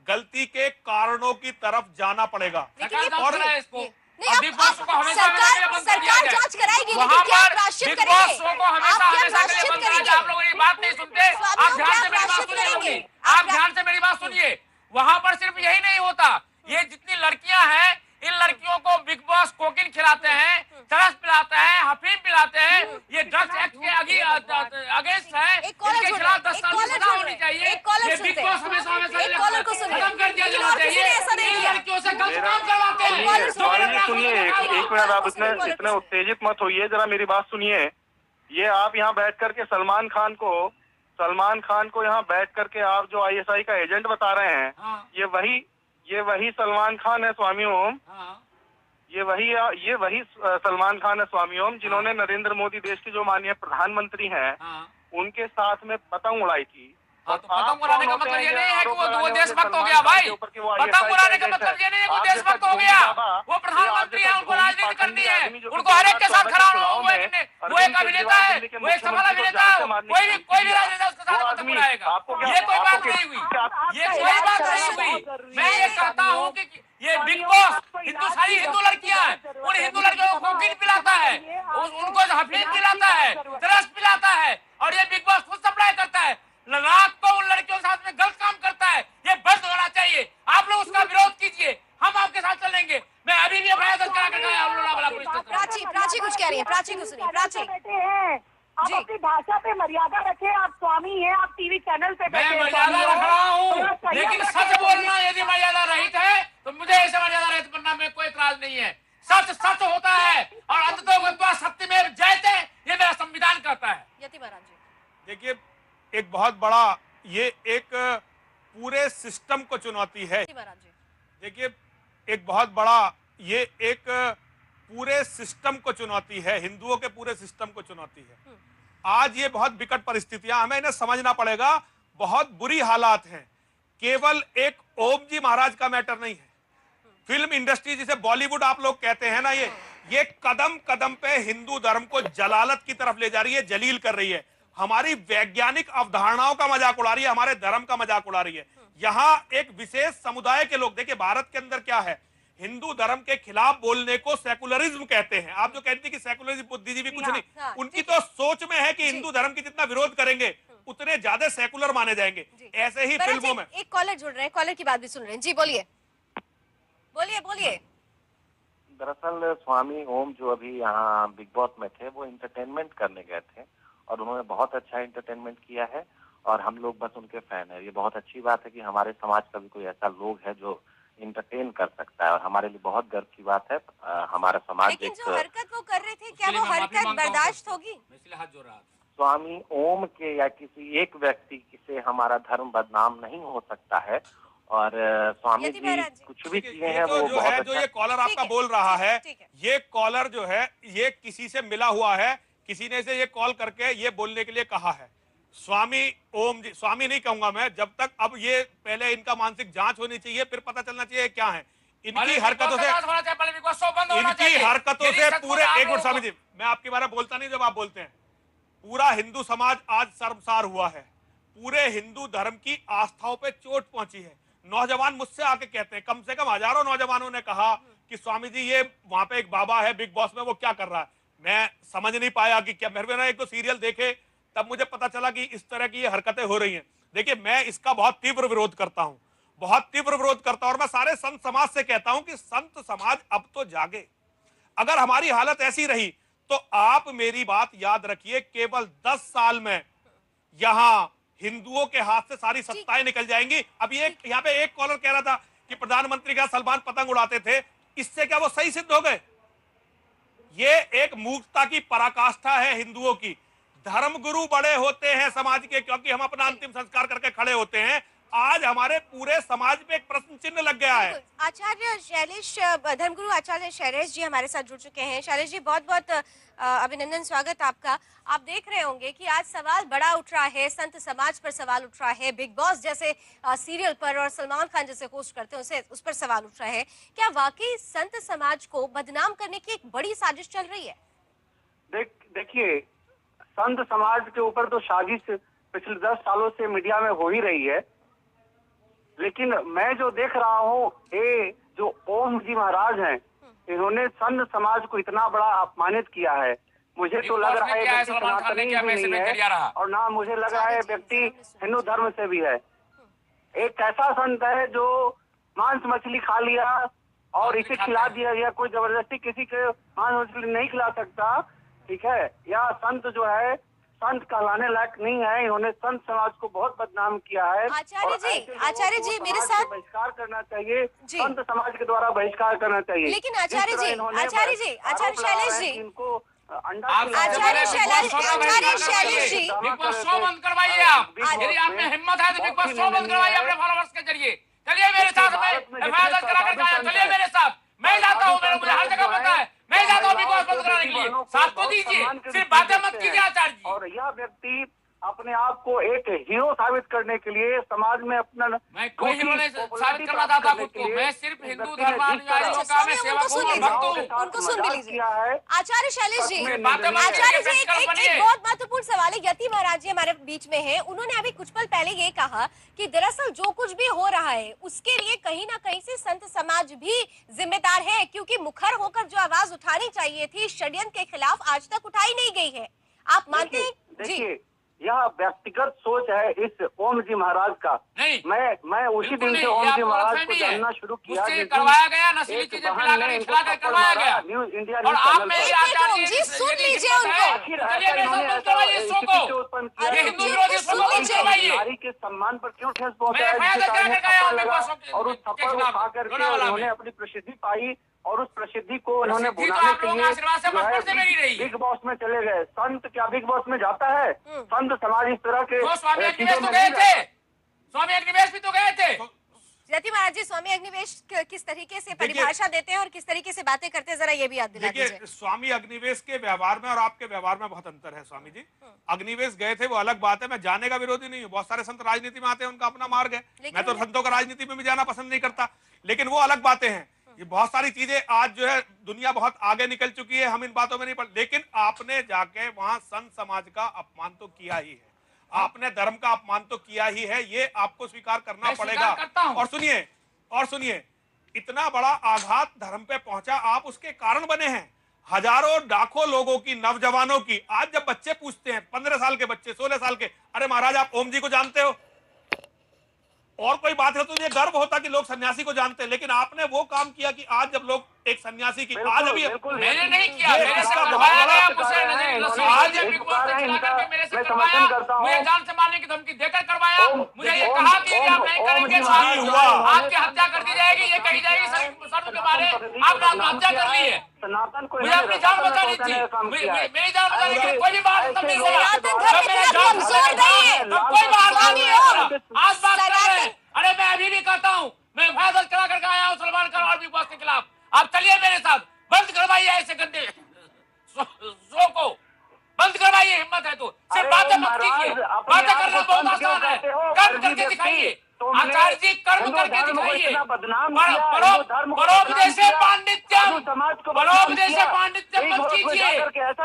गलती के कारणों की तरफ जाना पड़ेगा। और सरकार जांच कराएगी, वहाँ पर बिग बॉस शो को हमेशा के लिए बंद करेंगे। आप लोग ये बात नहीं सुनते, आप ध्यान से मेरी बात सुनिए, आप ध्यान से मेरी बात सुनिए। वहाँ पर सिर्फ यही नहीं होता, ये जितनी लड़कियां हैं, इन लड़कियों को बिग बॉस कोकिन खिलाते हैं, चरस पिलाते हैं, हफीम पिलाते हैं। ये ड्रग्स एक्ट के अगेंस्ट है, इनके खिलाफ 10 साल की सजा होनी चाहिए। ये बिग बॉस हमेशा खत्म कर दिया जाना चाहिए। इन लड़कियों से गलत काम करवाते हैं। सुनिए, एक मिनट, आप इतने उत्तेजित मत होइए, जरा मेरी बात सुनिए। ये आप यहाँ बैठ करके सलमान खान को सलमान खान को यहाँ बैठ करके आप जो ISI का एजेंट बता रहे हैं, ये वही सलमान खान है स्वामी ओम। ये वही सलमान खान है स्वामी ओम, जिन्होंने नरेंद्र मोदी देश के जो माननीय प्रधानमंत्री हैं, उनके साथ में पतंग उड़ाई थी। तो पतंग उड़ाने का मतलब ये नहीं है कि वो देशभक्त हो गया भाई। पतंग उड़ाने का मतलब ये नहीं है कि देशभक्त हो गया। वो प्रधानमंत्री है, उनको राजनीति करनी है, उनको हर एक के साथ खड़ा होना। वो एक अभिनेता है, वो एक सफल अभिनेता है, कोई भी राजनेता उसके साथ पतंग उड़ाएगा। ये कोई बात नहीं हुई, ये कोई बात नहीं हुई। मैं ये कहता हूँ कि ये बिग बॉस सारी हिंदू लड़कियां हैं, उन हिंदू लड़कियों को कोकीन पिलाता है, उनको हफीज पिलाता है, रस पिलाता है, और ये बिग बॉस खुद सप्लाई करता है। रात को उन लड़कियों के साथ में गलत काम करता है, ये बंद होना चाहिए। आप लोग उसका विरोध कीजिए, हम आपके साथ चलेंगे। मैं अभी भी अपना दर्ज करा कर गया हूं। प्राची कुछ कह रही है, प्राची को सुनिए। प्राची आप अपनी भाषा पे मर्यादा रखें, आप स्वामी हैं, आप टीवी चैनल पे मैं मर्यादा रख रहा हूँ, लेकिन सच बोलना यदि मर्यादा रहित है तो मुझे ऐसे मर्यादा रहित बनना में कोई इतराज नहीं है। सच सच होता है और अंततः सत्यमेव जयते, ये मेरा संविधान कहता है। यति महाराज जी, देखिए एक बहुत बड़ा ये एक पूरे सिस्टम को चुनौती है। देखिए एक बहुत बड़ा ये एक पूरे सिस्टम को चुनौती है, हिंदुओं के पूरे सिस्टम को चुनौती है। आज ये बहुत विकट परिस्थितियां, हमें इन्हें समझना पड़ेगा। बहुत बुरी हालात हैं। केवल एक ओम जी महाराज का मैटर नहीं है। फिल्म इंडस्ट्री जिसे बॉलीवुड आप लोग कहते हैं ना, ये कदम कदम पे हिंदू धर्म को जलालत की तरफ ले जा रही है, जलील कर रही है। हमारी वैज्ञानिक अवधारणाओं का मजाक उड़ा रही है, हमारे धर्म का मजाक उड़ा रही है। यहाँ एक विशेष समुदाय के लोग, देखिए भारत के अंदर क्या है, हिंदू धर्म के खिलाफ बोलने को सेकुलरिज्म कहते हैं। आप जो कहते हैं कि सेकुलरिज्म बुद्धिजीवी कुछ नहीं, उनकी तो सोच में है कि हिंदू धर्म की जितना विरोध करेंगे उतने ज्यादा सेकुलर माने जाएंगे। ऐसे ही फिल्मों में एक कॉलर जुड़ रहे हैं, कॉलर की बात भी सुन रहे हैं। जी बोलिए बोलिए बोलिए। दरअसल स्वामी ओम जो अभी यहाँ बिग बॉस में थे, वो इंटरटेनमेंट करने गए थे और उन्होंने बहुत अच्छा इंटरटेनमेंट किया है और हम लोग बस उनके फैन है। ये बहुत अच्छी बात है कि हमारे समाज का भी कोई ऐसा लोग है जो इंटरटेन कर सकता है और हमारे लिए बहुत गर्व की बात है। हमारा समाज लेकिन जो हरकत वो कर रहे थे, क्या वो हरकत बर्दाश्त होगी? स्वामी ओम के या किसी एक व्यक्ति से हमारा धर्म बदनाम नहीं हो सकता है और स्वामी जी कुछ भी चीजें हैं वो जो है, जो ये कॉलर आपका बोल रहा है, ये कॉलर जो है ये किसी से मिला हुआ है, किसी ने से ये कॉल करके ये बोलने के लिए कहा है। स्वामी ओम जी, स्वामी नहीं कहूंगा मैं, जब तक अब ये पहले इनका मानसिक जांच होनी चाहिए, फिर पता चलना चाहिए क्या है इनकी हरकतों से पूरे। एक मिनट स्वामी जी, मैं आपके बारे में बोलता नहीं जब आप बोलते हैं। पूरा हिंदू समाज आज शर्मसार हुआ है, पूरे हिंदू धर्म की आस्थाओं पे चोट पहुंची है। नौजवान मुझसे आके कहते हैं, कम से कम हजारों नौजवानों ने कहा कि स्वामी जी ये वहां पे एक बाबा है बिग बॉस में, वो क्या कर रहा है। मैं समझ नहीं पाया कि क्या, मेरे ना एक तो सीरियल देखे तब मुझे पता चला कि इस तरह की ये हरकतें हो रही हैं। देखिए मैं इसका बहुत तीव्र विरोध करता हूं, बहुत तीव्र विरोध करता हूं और मैं सारे संत समाज से कहता हूं कि संत समाज अब तो जागे। अगर हमारी हालत ऐसी रही तो आप मेरी बात याद रखिए, केवल 10 साल में यहां हिंदुओं के हाथ से सारी सत्ताएं निकल जाएंगी। अब ये यहाँ पे एक कॉलर कह रहा था कि प्रधानमंत्री का सलमान पतंग उड़ाते थे, इससे क्या वो सही सिद्ध हो गए? ये एक मूर्खता की पराकाष्ठा है हिंदुओं की। धर्मगुरु बड़े होते हैं समाज के, क्योंकि हम अपना अंतिम संस्कार करके खड़े होते हैं। आज हमारे पूरे समाज पे एक प्रश्न चिन्ह लग गया है। आचार्य शैलेश, धर्मगुरु आचार्य शैलेश जी हमारे साथ जुड़ चुके हैं। शैलेश जी बहुत बहुत अभिनंदन, स्वागत आपका। आप देख रहे होंगे कि आज सवाल बड़ा उठ रहा है, संत समाज पर सवाल उठ रहा है, बिग बॉस जैसे सीरियल पर और सलमान खान जैसे होस्ट करते हैं उस पर सवाल उठ रहा है। क्या वाकई संत समाज को बदनाम करने की एक बड़ी साजिश चल रही है? देखिए, संत समाज के ऊपर तो साजिश पिछले 10 सालों से मीडिया में हो ही रही है, लेकिन मैं जो देख रहा हूँ, ये जो ओम जी महाराज हैं, इन्होंने संत समाज को इतना बड़ा अपमानित किया है। मुझे तो लग रहा है व्यक्ति सनातनी भी नहीं है और ना मुझे लग रहा है व्यक्ति हिंदू धर्म से भी है। एक ऐसा संत है जो मांस मछली खा लिया और इसे खिला दिया गया, कोई जबरदस्ती किसी के मांस मछली नहीं खिला सकता, ठीक है। या संत जो है संत कहलाने लायक नहीं है, इन्होंने संत समाज को बहुत बदनाम किया है। आचार्य जी मेरे साथ बहिष्कार करना चाहिए, संत समाज के द्वारा बहिष्कार करना चाहिए। लेकिन आचार्य शैलेश जी, इनको अंडा आचार्य Shailesh ji, big boss show बंद करवाइए आप। यदि आप में हिम्मत है तो बिग बॉस शो बंद करवाइए अपने फॉलोअर्स के जरिए। चलिए मेरे साथ, मैं एफआईआर दर्ज करा करके आया, चलिए मेरे साथ, मैं जाता हूँ, मुझे हर जगह पता है, मैं जाता हूँ बिग बॉस बंद कराने के लिए। साथ तो दीजिए, सिर्फ बातें मत कीजिए आचार्य जी। और यह व्यक्ति अपने आप को एक हीरो साबित करने के लिए समाज में अपना, मैं कोई हीरो नहीं साबित करना चाहता खुद को, मैं सिर्फ हिंदू धर्मानुयायियों का मैं सेवक हूँ और भक्त हूँ। उनको सुन भी लीजिए। आचार्य शैलेश जी, आचार्य जी एक बहुत महत्वपूर्ण सवाल है। यति महाराज जी हमारे बीच में है, उन्होंने अभी कुछ पल पहले ये कहा कि दरअसल जो कुछ भी हो रहा है उसके लिए कहीं ना कहीं से संत समाज भी जिम्मेदार है, क्योंकि मुखर होकर जो आवाज उठानी चाहिए थी षड्यंत्र के खिलाफ आज तक उठाई नहीं गई है। आप मानते हैं? देखिए, यह व्यक्तिगत सोच है इस ओम जी महाराज का। नहीं, मैं उसी दिन से ओम जी महाराज को जानना शुरू किया। करवाया गया, नशीली चीजें पिलाकर करवाया गया न्यूज इंडिया और आप मेरे आचार्य जी सुन लीजिए उनको। नारी के सम्मान पर क्यों ठेस पहुंचाया और उस थप्पड़ को खा करके उन्होंने अपनी प्रसिद्धि पाई और उस प्रसिद्धि को उन्होंने बुलाने के लिए बिग बॉस में चले गए। संत क्या बिग बॉस में जाता है? संत समाज इस तरह के स्वामी अग्निवेश तो गए थे, स्वामी अग्निवेश भी तो गए थे। यति महाराज जी, स्वामी अग्निवेश किस तरीके से परिभाषा देते हैं और किस तरीके से बातें करते हैं, जरा ये भी याद दिला दीजिए। स्वामी अग्निवेश के व्यवहार में और आपके व्यवहार में बहुत अंतर है। स्वामी जी अग्निवेश गए थे वो अलग बात है, मैं जाने का विरोधी नहीं हूँ। बहुत सारे संत राजनीति में आते हैं, उनका अपना मार्ग है, मैं तो संतों का राजनीति में भी जाना पसंद नहीं करता, लेकिन वो अलग बातें हैं। ये बहुत सारी चीजें आज जो है दुनिया बहुत आगे निकल चुकी है, हम इन बातों में नहीं पड़, लेकिन आपने जाके वहां संत समाज का अपमान तो किया ही है, आपने धर्म का अपमान तो किया ही है, ये आपको स्वीकार करना पड़ेगा। और सुनिए, इतना बड़ा आघात धर्म पे पहुंचा, आप उसके कारण बने हैं। हजारों लाखों लोगों की, नौजवानों की, आज जब बच्चे पूछते हैं, 15 साल के बच्चे, 16 साल के, अरे महाराज आप ओम जी को जानते हो? और कोई बात है तो ये गर्व होता कि लोग सन्यासी को जानते हैं, लेकिन आपने वो काम किया कि आज जब लोग एक सन्यासी की, आज अभी मैंने नहीं किया, मेरे से करवाया गया, मुझे जान से मारने की धमकी देकर करवाया, मुझे ये कहा कि आप नहीं करेंगे आपकी हत्या कर दी जाएगी, ये कही जाएगी सर्व के बारे, आपने आत्महत्या कर ली है। सनातन को मुझे अपनी जान बचानी थी, मेरी जान बचाने के लिए कोई भी बात नहीं होगा, कोई बात नहीं होगा, आज बात कर रहे हैं। अरे मैं अभी भी कहता हूँ, मैं फैसला चला करके आया हूँ सलमान खान और बिग बॉस के खिलाफ। आप चलिए मेरे साथ, बंद करवाइए ऐसे गंदे शो को, बंद करवाइए, हिम्मत है तो सिर्फ बातें मत कीजिए, बातें करना बहुत आसान है, कर्म करके दिखाइए आचार्य जी, कर्म करके दिखाइए। परोपदेशे पांडित्यम मत कीजिए,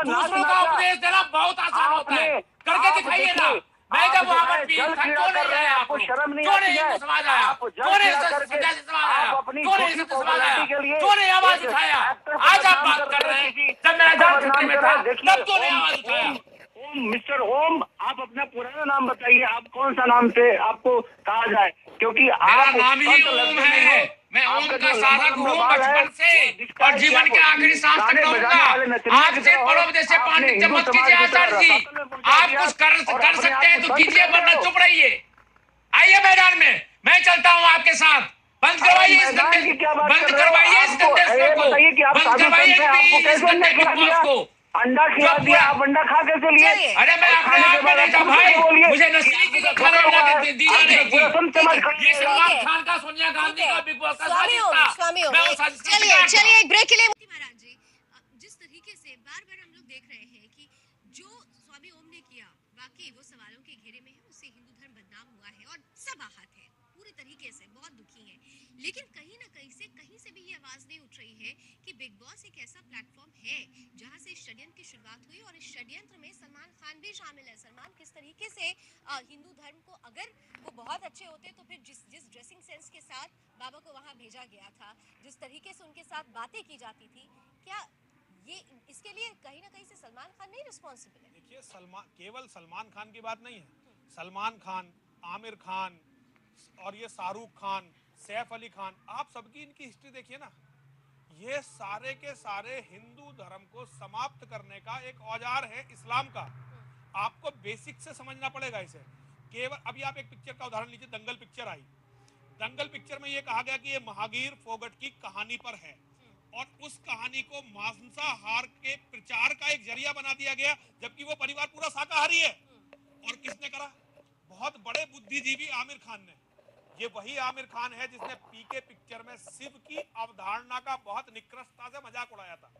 दूसरों का उपदेश देना बहुत आसान होता है, करके दिखाइए ना। मैं जब वहां पर क्यों नहीं आया, आपको शर्म नहीं आती है? समाज आया, क्यों नहीं सन्यासी समाज आया, क्यों नहीं संत समाज आया, क्यों नहीं आवाज उठाया? आज आप बात कर रहे हैं, जब मेरा जान खतरे में था तब क्यों नहीं आवाज उठाया? मिस्टर ओम, आप अपना पुराना नाम बताइए, आप कौन सा नाम से आपको कहा जाए? क्योंकि मेरा नाम ही ओम है, मैं ओम का साधक हूँ बचपन से और जीवन के आखिरी सांस तक रहूंगा। आपसे परोपदेशे पांडित्य मत कीजिए आचार्य जी, आप कुछ कर सकते हैं तो कीजिए, वरना चुप रहिए। आइए मैदान में, मैं चलता हूँ आपके साथ। बंद करवाइए इस गंदे, बंद करवाइए इस गंदे शो को, बंद करवाइए इस गंदे बिग बॉस को। अंडा खिला दिया, आप अंडा खा कैसे लिए? अरे मैं अपने आप में नहीं था भाई, मुझे नस्ली चीजें खाने दी जा रही थी। ये सलमान खान का, सोनिया गांधी का, बिग बॉस का साजिश था। मैं उस साजिश का शिकार था। चलिए एक ब्रेक के लिए। महाराज जी, जिस तरीके से बार बार हम लोग देख रहे हैं कि जो स्वामी ओम ने किया, वाकई वो सवालों के घेरे में है, उससे हिंदू धर्म बदनाम हुआ है और सब आहत है पूरी तरीके से, बहुत दुखी है। लेकिन कहीं ना कहीं से भी ये आवाज नहीं उठ रही है कि बिग बॉस एक ऐसा प्लेटफॉर्म है जहां से षड्यंत्र की शुरुआत हुई और इस षड्यंत्र में सलमान खान भी शामिल है। सलमान किस तरीके से हिंदू धर्म को, अगर वो बहुत अच्छे होते तो फिर जिस ड्रेसिंग सेंस के साथ बाबा को वहां भेजा गया था, जिस तरीके से उनके साथ बातें की जाती थी, क्या ये इसके लिए कहीं ना कहीं से सलमान खान नहीं रिस्पॉन्सिबल है? देखिए, केवल सलमान खान की बात नहीं है, सलमान खान, आमिर खान और ये शाहरुख खान, सैफ अली खान, आप सबकी इनकी हिस्ट्री देखिए ना, ये सारे के सारे हिंदू धर्म को समाप्त करने का एक औजार है इस्लाम का। आपको बेसिक से समझना पड़ेगा इसे। केवल अभी आप एक पिक्चर का उदाहरण लीजिए, दंगल पिक्चर आई, दंगल पिक्चर में ये कहा गया कि ये महावीर फोगट की कहानी पर है और उस कहानी को मांसाहार के प्रचार का एक जरिया बना दिया गया, जबकि वो परिवार पूरा शाकाहारी है। और किसने करा? बहुत बड़े बुद्धिजीवी आमिर खान ने। ये वही आमिर खान है जिसने पीके पिक्चर में शिव की अवधारणा का बहुत निकृष्टता से मजाक उड़ाया था।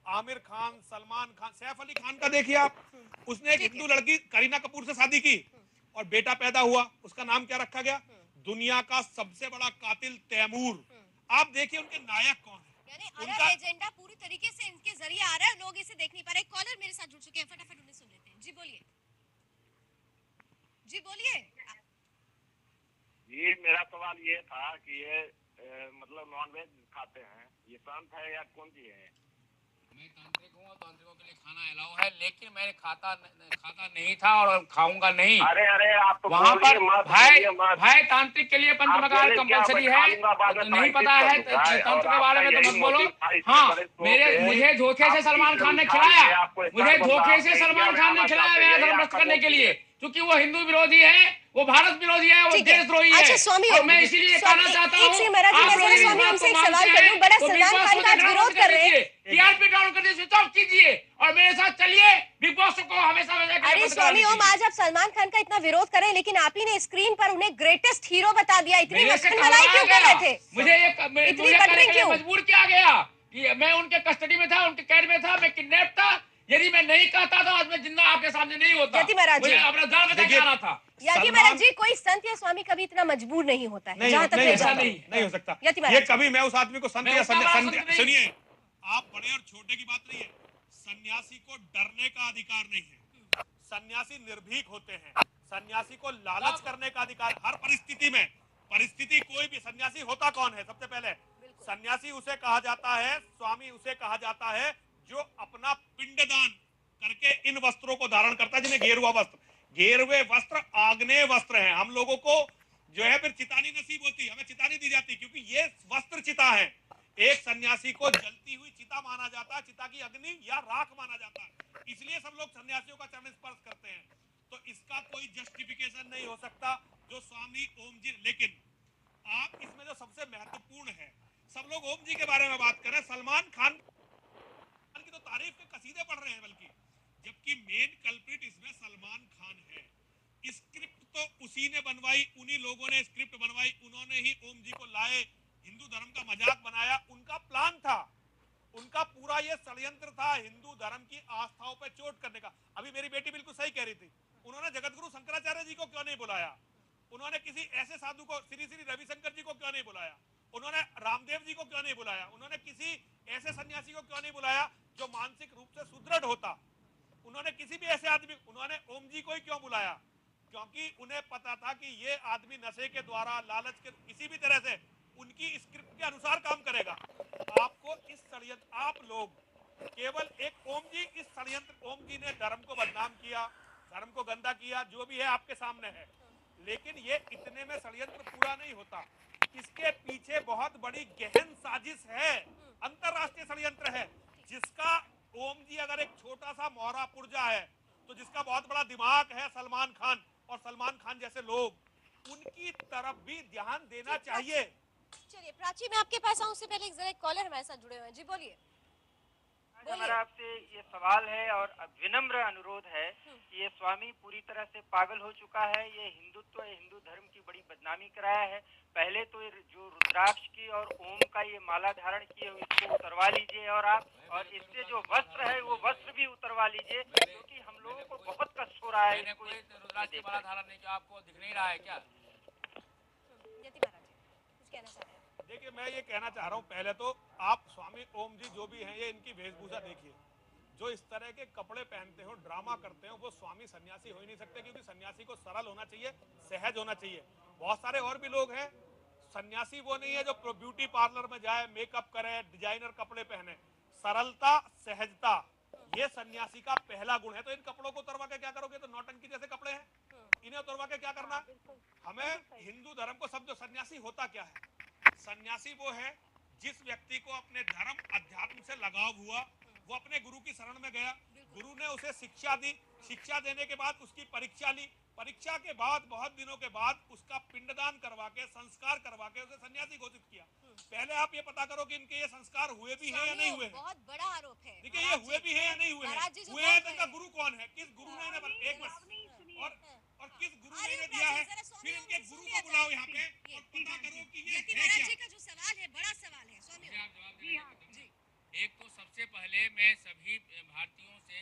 आमिर खान, सलमान खान, सैफ अली खान का देखिए आप, उसने एक हिंदू लड़की करीना कपूर से शादी की और बेटा पैदा हुआ। उसका नाम क्या रखा गया? दुनिया का सबसे बड़ा कातिल तैमूर। आप देखिए उनके नायक कौन है। यानी अरब एजेंडा पूरी तरीके से इनके जरिए आ रहा है, लोग इसे देख नहीं पा रहे। कॉलर मेरे साथ जुड़ चुके हैं, फटाफट उन्हें सुन लेते हैं। जी बोलिए, जी बोलिए। जी मेरा सवाल ये था कि ये मतलब नॉनवेज खाते हैं, ये संत है या कौन सी है? मैं तांत्रिक हूँ और तांत्रिकों के लिए खाना अलाउ है, लेकिन मैंने खाता नहीं था और खाऊंगा नहीं। अरे आप तो वहाँ पर भाई तांत्रिक के लिए पंचमकाल कंपलसरी है, नहीं पता है तंत्र के बारे में तो मत बोलो। हाँ, मुझे धोखे से सलमान खान ने खिलाया, मुझे धोखे से सलमान खान ने खिलाया मेरा धर्म नष्ट करने के लिए, क्योंकि वो हिंदू विरोधी है, वो भारत विरोधी है, वो देशद्रोही है। अच्छा स्वामी, और मैं इसीलिए कहना चाहता हूँ, स्वामी हमसे एक सवाल कर दूं, बड़ा सलमान खान का आज विरोध कर रहे हैं। टीआरपी डाउन कर दीजिए, स्विच ऑफ कीजिए और मेरे साथ चलिए बिग बॉस को हमेशा। अरे स्वामी ओम, आज आप सलमान खान का इतना विरोध करें, लेकिन आप ही ने स्क्रीन पर उन्हें ग्रेटेस्ट हीरो बता दिया। इतनी मक्खन मलाई क्यों कर रहे थे? मुझे इतनी कटरिंग क्यों? मजबूर किया गया। मैं उनके कस्टडी में था, उनके कैद में था, मैं किडनैप था। यदि मैं नहीं कहता था आज मैं जिंदा आपके सामने नहीं होता। मुझे अपना जान बचा के आना था। याति महाराज जी, कोई संत या स्वामी कभी इतना मजबूर नहीं होता है, जहाँ तक नहीं हो सकता। ये कभी मैं उस आदमी को संत या सुनिए, आप बड़े और छोटे की बात नहीं है। सन्यासी को डरने का अधिकार नहीं है। सन्यासी निर्भीक होते हैं। सन्यासी को लालच करने का अधिकार हर परिस्थिति में। परिस्थिति कोई भी, सन्यासी होता कौन है? सबसे पहले सन्यासी उसे कहा जाता है, स्वामी उसे कहा जाता है जो अपना पिंडदान करके इन वस्त्रों को धारण करता है, जिन्हें गेरुआ वस्त्र। गेरुए वस्त्र आग्नेय वस्त्र हैं। हम लोगों को जो है फिर चितानी नसीब होती, हमें चितानी दी जाती, क्योंकि ये वस्त्र चिता है। एक सन्यासी को जलती हुई चिता माना जाता है, चिता की अग्नि या राख माना जाता है, इसलिए सब लोग सन्यासियों का चरण स्पर्श करते हैं। तो इसका कोई जस्टिफिकेशन नहीं हो सकता जो स्वामी ओम जी। लेकिन आप इसमें जो सबसे महत्वपूर्ण है, सब लोग ओम जी के बारे में बात करें, सलमान खान की तो तारीफ के कसीदे पढ़ रहे हैं, बल्कि जबकि मेन कल्प्रिट इसमें सलमान खान है। स्क्रिप्ट तो उसी ने बनवाई, उन्हीं लोगों ने स्क्रिप्ट बनवाई, उन्होंने ही ओम जी को लाए, हिंदू धर्म का मजाक बनाया। उनका प्लान था, उनका पूरा ये षड्यंत्र था हिंदू धर्म की आस्थाओं पर चोट करने का। अभी मेरी बेटी बिल्कुल सही कह रही थी, उन्होंने जगतगुरु शंकराचार्य जी को क्यों नहीं बुलाया? उन्होंने किसी ऐसे साधु को, श्री श्री रविशंकर जी को क्यों नहीं बुलाया? उन्होंने रामदेव जी को क्यों नहीं बुलाया? उन्होंने किसी ऐसे सन्यासी को क्यों नहीं बुलाया जो मानसिक रूप से सुदृढ़ होता? उन्होंने किसी भी ऐसे आदमी, उन्होंने ओम जी को ही क्यों बुलाया? क्योंकि उन्हें पता था कि ये आदमी नशे के द्वारा, लालच के किसी भी तरह से उनकी स्क्रिप्ट के अनुसार काम करेगा। आपको इस षड्यंत्र, आप लोग केवल एक ओम जी, इस षड्यंत्र, ओम जी ने धर्म को बदनाम किया, धर्म को गंदा किया, जो भी है आपके सामने है। लेकिन ये इतने में षड्यंत्र पूरा नहीं होता, इसके पीछे बहुत बड़ी गहन साजिश है, अंतरराष्ट्रीय षड्यंत्र है, जिसका ओम जी अगर एक छोटा सा मोहरा पुर्जा है, तो जिसका बहुत बड़ा दिमाग है सलमान खान, और सलमान खान जैसे लोग, उनकी तरफ भी ध्यान देना चाहिए। चलिए प्राची, मैं आपके पास आऊं, उससे पहले एक कॉलर हमारे साथ जुड़े हुए हैं। जी बोलिए। हमारा आपसे ये सवाल है और विनम्र अनुरोध है कि ये स्वामी पूरी तरह से पागल हो चुका है। ये हिंदुत्व, हिंदू धर्म की बड़ी बदनामी कराया है। पहले तो जो रुद्राक्ष की और ओम का ये माला धारण किए इसको उतरवा लीजिए, और इससे जो वस्त्र है वो वस्त्र भी उतरवा लीजिए, क्योंकि हम लोगों को बहुत कष्ट हो रहा है। रुद्राक्ष की माला धारण नहीं, आपको दिख नहीं रहा है क्या? देखिए मैं ये कहना चाह रहा हूँ, पहले तो आप स्वामी ओम जी जो भी हैं, ये इनकी वेशभूषा देखिए, जो इस तरह के कपड़े पहनते हो, ड्रामा करते हो, वो स्वामी सन्यासी हो ही नहीं सकते, क्योंकि सन्यासी को सरल होना चाहिए, सहज होना चाहिए। बहुत सारे और भी लोग हैं, सन्यासी वो नहीं है जो ब्यूटी पार्लर में जाए, मेकअप करे, डिजाइनर कपड़े पहने। सरलता, सहजता, ये सन्यासी का पहला गुण है। तो इन कपड़ों को उतरवा के क्या करोगे? तो नौटंकी जैसे कपड़े हैं, इन्हें उतरवा के क्या करना? हमें हिंदू धर्म को, सब जो सन्यासी होता क्या है? सन्यासी वो है जिस व्यक्ति को अपने धर्म अध्यात्म से लगाव हुआ, वो अपने गुरु की शरण में गया, गुरु ने उसे शिक्षा दी, शिक्षा देने के बाद उसकी परीक्षा ली, परीक्षा के बाद बहुत दिनों के बाद उसका पिंडदान करवा के, संस्कार करवा के उसे सन्यासी घोषित किया। पहले आप ये पता करो कि इनके ये संस्कार हुए भी हैं या नहीं हुए। बहुत बड़ा आरोप है। देखिए ये हुए भी हैं या नहीं हुए हैं। हुए हैं तो इनका गुरु कौन है? किस गुरु ने इन्हें एक और किस गुरु ने इन्हें दिया है? फिर इनके गुरु को बुलाओ यहाँ पे और पता करो कि ये महाराज जी का जो सवाल है बड़ा सवाल है। स्वामी जी, एक तो सबसे पहले मैं सभी भारतीयों से,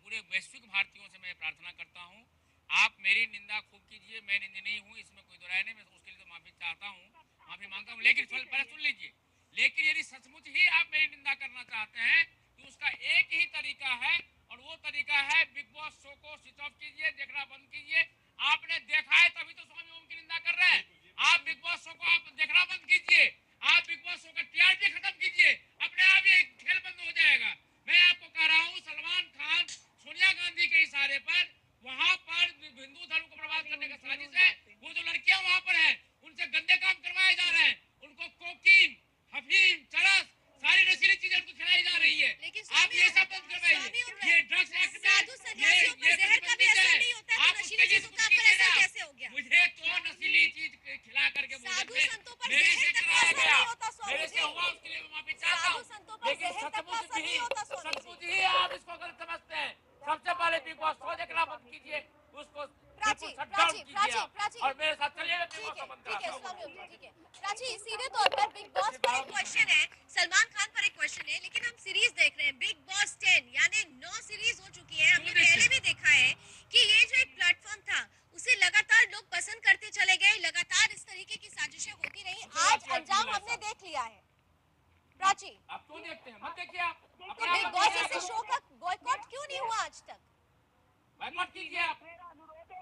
पूरे वैश्विक भारतीयों से मैं प्रार्थना करता हूँ, आप मेरी निंदा खूब कीजिए, मैं निंदा नहीं हूँ, इसमें कोई दोराय नहीं, मैं उसके लिए तो माफी चाहता हूँ, माफी मांगता हूँ। लेकिन पहले सुन लीजिए, लेकिन यदि सचमुच ही आप मेरी निंदा करना चाहते हैं तो उसका एक ही तरीका है, और वो तरीका है बिग बॉस शो को स्विच ऑफ कीजिए, देखना बंद कीजिए। आपने देखा है तभी तो स्वामी ओम की निंदा कर रहे हैं। आप बिग बॉस शो को आप देखना बंद कीजिए, आप बिग बॉस शो का टीआरपी खत्म कीजिए, अपने आप ये खेल बंद हो जाएगा। मैं आपको कह रहा हूँ, सलमान खान सोनिया गांधी के इशारे पर वहाँ पर हिंदू धर्म को बर्बाद करने का साजिश है। वो जो लड़कियां वहाँ पर हैं उनसे गंदे काम करवाए जा रहे हैं, उनको कोकीन, हफीम, चरस, सारी नशीली चीजें उनको खिलाई जा रही है। आप ये सब बंद करवाइए। ये ड्रग्स एक्ट में ये जहर का भी असर नहीं होता है, तो नशीली चीजों का पर असर कैसे हो गया? मुझे तो नशीली चीज खिला करके साधु संतों पर मेरे से जहर कराया का गया, नहीं होता स्वामी मेरे जी। से हुआ, उसके लिए मैं माफी चाहता हूँ। लेकिन सचमुच ही आप इसको गलत समझते हैं। सबसे पहले बिग बॉस शो देखना बंद कीजिए, उसको और मेरे साथ चलिए। ठीक है स्वामी ओम जी, ठीक है। प्राची, सीधे तौर पर बिग बॉस पर एक क्वेश्चन है, सलमान खान पर एक क्वेश्चन है, लेकिन हम सीरीज देख रहे हैं बिग बॉस 10, यानी 9 सीरीज हो चुकी है। हमने पहले भी देखा है कि ये जो एक प्लेटफॉर्म था उसे लगातार लोग पसंद करते चले गए, लगातार इस तरीके की साजिशें होती रही। आज अंजाम हमने देख लिया है। प्राची, आप क्यों देखते हैं? मत देखिए आप। तो बिग बॉस जैसे शो का बॉयकॉट क्यों नहीं हुआ आज तक? बॉयकॉट कीजिए आप।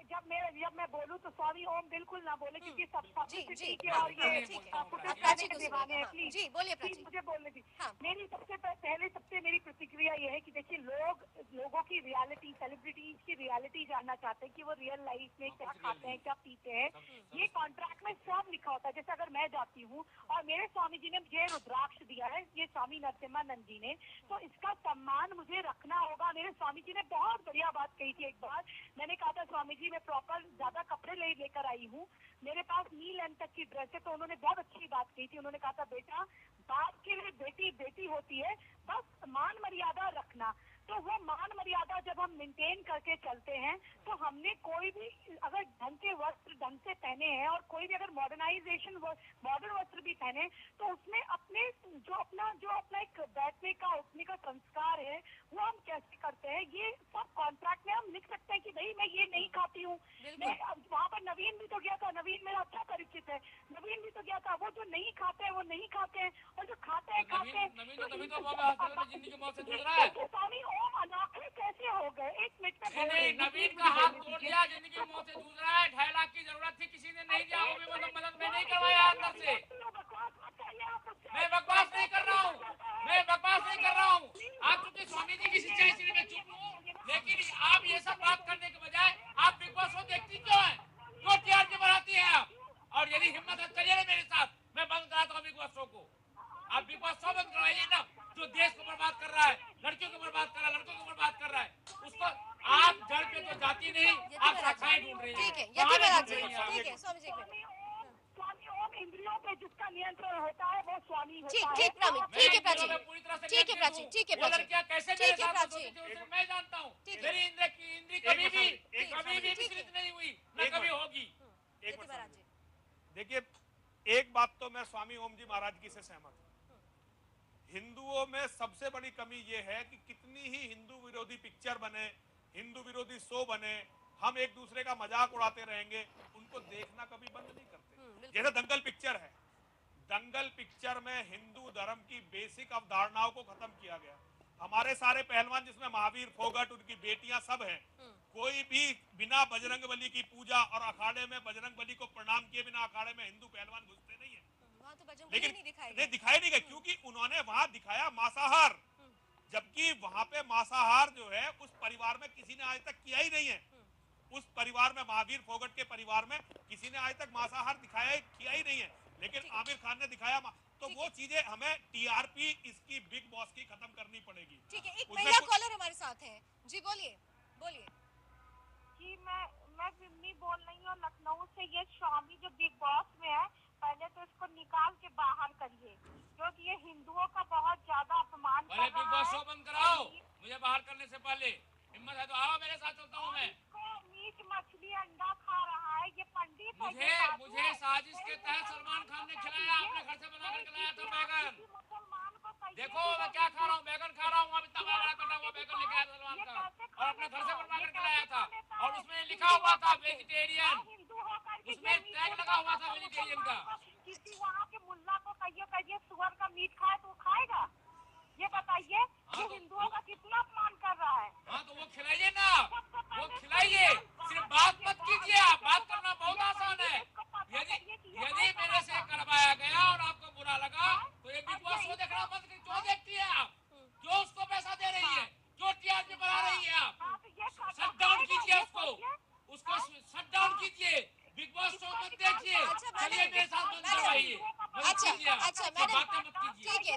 जब मैं बोलूं तो स्वामी ओम बिल्कुल ना बोले, क्योंकि सब जी और ये प्राची को दीवाने हैं। प्लीज जी बोलिए प्राची। मुझे बोलने दी। मेरी सबसे मेरी प्रतिक्रिया ये है कि देखिए, लोगों की रियलिटी, सेलिब्रिटीज की रियलिटी जानना चाहते हैं कि वो रियल लाइफ में क्या खाते हैं, क्या पीते हैं। ये कॉन्ट्रैक्ट में सब लिखा होता है। जैसे अगर मैं जाती हूँ और मेरे स्वामी जी ने मुझे रुद्राक्ष दिया है, ये स्वामी नरसिम्हानंद जी ने, तो इसका सम्मान मुझे रखना होगा। मेरे स्वामी जी ने बहुत बढ़िया बात कही थी एक बार। मैंने कहा था, स्वामी जी मैं प्रॉपर ज्यादा कपड़े लेकर आई हूँ, मेरे पास नी लेंथ तक की ड्रेस है। तो उन्होंने बहुत अच्छी बात कही थी। उन्होंने कहा था, बेटा बाप के लिए बेटी बेटी होती है, बस मान मर्यादा रखना। तो वो मान मर्यादा जब हम मेंटेन करके चलते हैं, तो हमने कोई भी अगर ढंग के वस्त्र ढंग से पहने हैं और कोई भी अगर मॉडर्न वस्त्र भी पहने, तो उसमें अपने जो अपना एक बैठने का, उठने का संस्कार है, वो हम कैसे करते हैं, ये सब कॉन्ट्रैक्ट में हम लिख सकते हैं कि भाई मैं ये नहीं खाती हूँ। मैं वहाँ पर नवीन भी तो गया था, नवीन मेरा अच्छा परिचित है, नवीन भी तो गया था। वो जो नहीं खाते हैं वो नहीं खाते हैं, और जो खाते हैं स्वामी ओम अनोखे कैसे हो गए? एक मिनट में नवीन का हाथ तोड़ दिया, जिंदगी मौत से जूझ रहा है। 2.5 लाख की जरूरत थी, किसी ने नहीं दिया, मदद में नहीं करवाया अंदर से। मैं बकवास नहीं कर रहा हूँ, मैं बकवास नहीं कर रहा हूँ। आप चूंकि स्वामी जी की शिक्षा इसलिए मैं चुप हूँ, लेकिन आप ये सब बात करने के बजाय आप बिग बॉस शो देखती क्यों है? क्यों टीआरपी बढ़ाती है आप? और यदि हिम्मत है करिए ना मेरे साथ, मैं बंद कराता हूँ बिग बॉस शो को। आप बिग बॉस शो बंद करवाइए ना, जो देश को बर्बाद कर रहा है, लड़कियों को बर्बाद कर रहा है, लड़कों को बर्बाद कर रहा है, उसको आप जड़ पे तो जाती नहीं, आप शाखाएं ढूंढ रही हैं। ठीक है स्वामी जी, स्वामी ओम इंद्रियों पे जिसका नियंत्रण होता है वो स्वामी होता है। ठीक प्राची, ठीक है प्राची, ठीक है प्राची, ठीक है प्राची, कैसे ठीक है प्राची, मैं जानता हूँ। मेरी इंद्री कभी भी विचलित नहीं हुई, न कभी होगी। देखिए, एक बात तो मैं स्वामी ओम जी महाराज की से सहमत हूँ। हिंदुओं में सबसे बड़ी कमी ये है कि कितनी ही हिंदू विरोधी पिक्चर बने, हिंदू विरोधी शो बने, हम एक दूसरे का मजाक उड़ाते रहेंगे, उनको देखना कभी बंद नहीं करते। जैसे दंगल पिक्चर है, दंगल पिक्चर में हिंदू धर्म की बेसिक अवधारणाओं को खत्म किया गया। हमारे सारे पहलवान, जिसमें महावीर फोगट, उनकी बेटियां सब हैं, कोई भी बिना बजरंग बली की पूजा और अखाड़े में बजरंग बली को प्रणाम किए बिना अखाड़े में हिंदू पहलवान घुसते नहीं है। लेकिन नहीं दिखाई नहीं गए, क्योंकि उन्होंने वहां दिखाया मांसाहार, जबकि वहां पे मांसाहार जो है उस परिवार में किसी ने आज तक किया ही नहीं है। उस परिवार में, महावीर फोगट के परिवार में किसी ने आज तक मांसाहार किया ही नहीं है, लेकिन आमिर खान ने दिखाया। तो वो चीजें हमें टीआरपी इसकी बिग बॉस की खत्म करनी पड़ेगी। ठीक है, एक महिला कॉलर हमारे साथ है। जी बोलिए बोलिए। कि मैं स्वामी बोल रही हूँ लखनऊ से। ये स्वामी जो बिग बॉस में है, पहले तो इसको निकाल के बाहर करिए, क्योंकि ये हिंदुओं का बहुत ज्यादा अपमान कर रहा है। बिग बॉस शो बंद कराओ, मुझे बाहर करने से पहले। हिम्मत है तो आओ, मेरे साथ चलता हूँ मैं। मीट मछली अंडा खा रहा है ये पंडित। मुझे साजिश के तहत सलमान खान ने खिलाया, अपने घर से बना कर खिलाया था बैगन। देखो मैं क्या खा रहा हूँ, बैगन खा रहा हूँ। वहाँ इतना बड़ा कटा हुआ बैगन लेके आया सलमान खान और अपने घर से बनवा कर खिलाया था। और उसमें लिखा हुआ था वेजिटेरियन, उसमें टैग लगा हुआ था वेजिटेरियन का। किसी वहाँ के मुल्ला को कहिए सुअर का मीट खाए तो खाएगा? ये बताइए, ये हिंदुओं का कितना अपमान कर रहा है। हाँ तो वो खिलाइए ना, वो खिलाइए, सिर्फ बात मत कीजिए। आप बात करना बहुत आसान है। यदि मेरे से करवाया गया और आपको बुरा लगा तो ये बिग बॉस शो देखना बंद कर। क्यों देखती है आप? क्यों उसको पैसा दे रही है? क्यों टीआरपी बढ़ा रही है आप? शट डाउन कीजिए उसको शट डाउन कीजिए। बिग बॉस शो मत देखिए, चलिए मेरे साथ बंद करवाइए। अच्छा मैंने ठीक है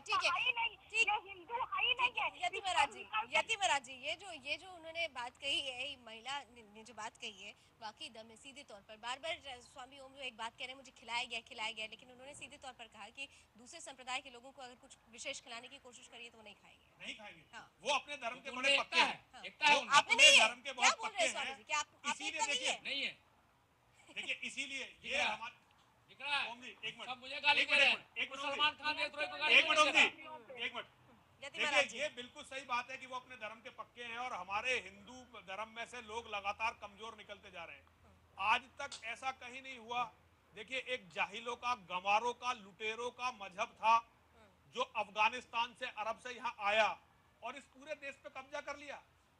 यति महाराज जी, ये जो उन्होंने बात कही है, महिला ने जो बात कही है, वाकई दम है। सीधे तौर पर बार बार स्वामी ओम जो एक बात कह रहे हैं, मुझे खिलाया गया, लेकिन उन्होंने सीधे तौर पर कहा कि दूसरे संप्रदाय के लोगों को अगर कुछ विशेष खिलाने की कोशिश करिए तो वो नहीं खाएंगे। हाँ। वो अपने धर्म के बड़े पक्के हैं। अपने धर्म के बहुत पक्के हैं। क्या इसीलिए देखिए नहीं है, देखिए इसीलिए ये हमारे एक मिनट मुझे गाली दे रहे हैं। सलमान खान एक मिनट देखिए, ये बिल्कुल सही बात है कि वो अपने धर्म के पक्के हैं और हमारे हिंदू धर्म में से लोग लगातार कमजोर निकलते जा रहे हैं। आज तक ऐसा कहीं नहीं हुआ। देखिए, एक जाहिलों का, गंवारों का, लुटेरों का मजहब था जो अफगानिस्तान से, अरब से यहाँ आया और इस पूरे देश पे कब्जा कर लिया।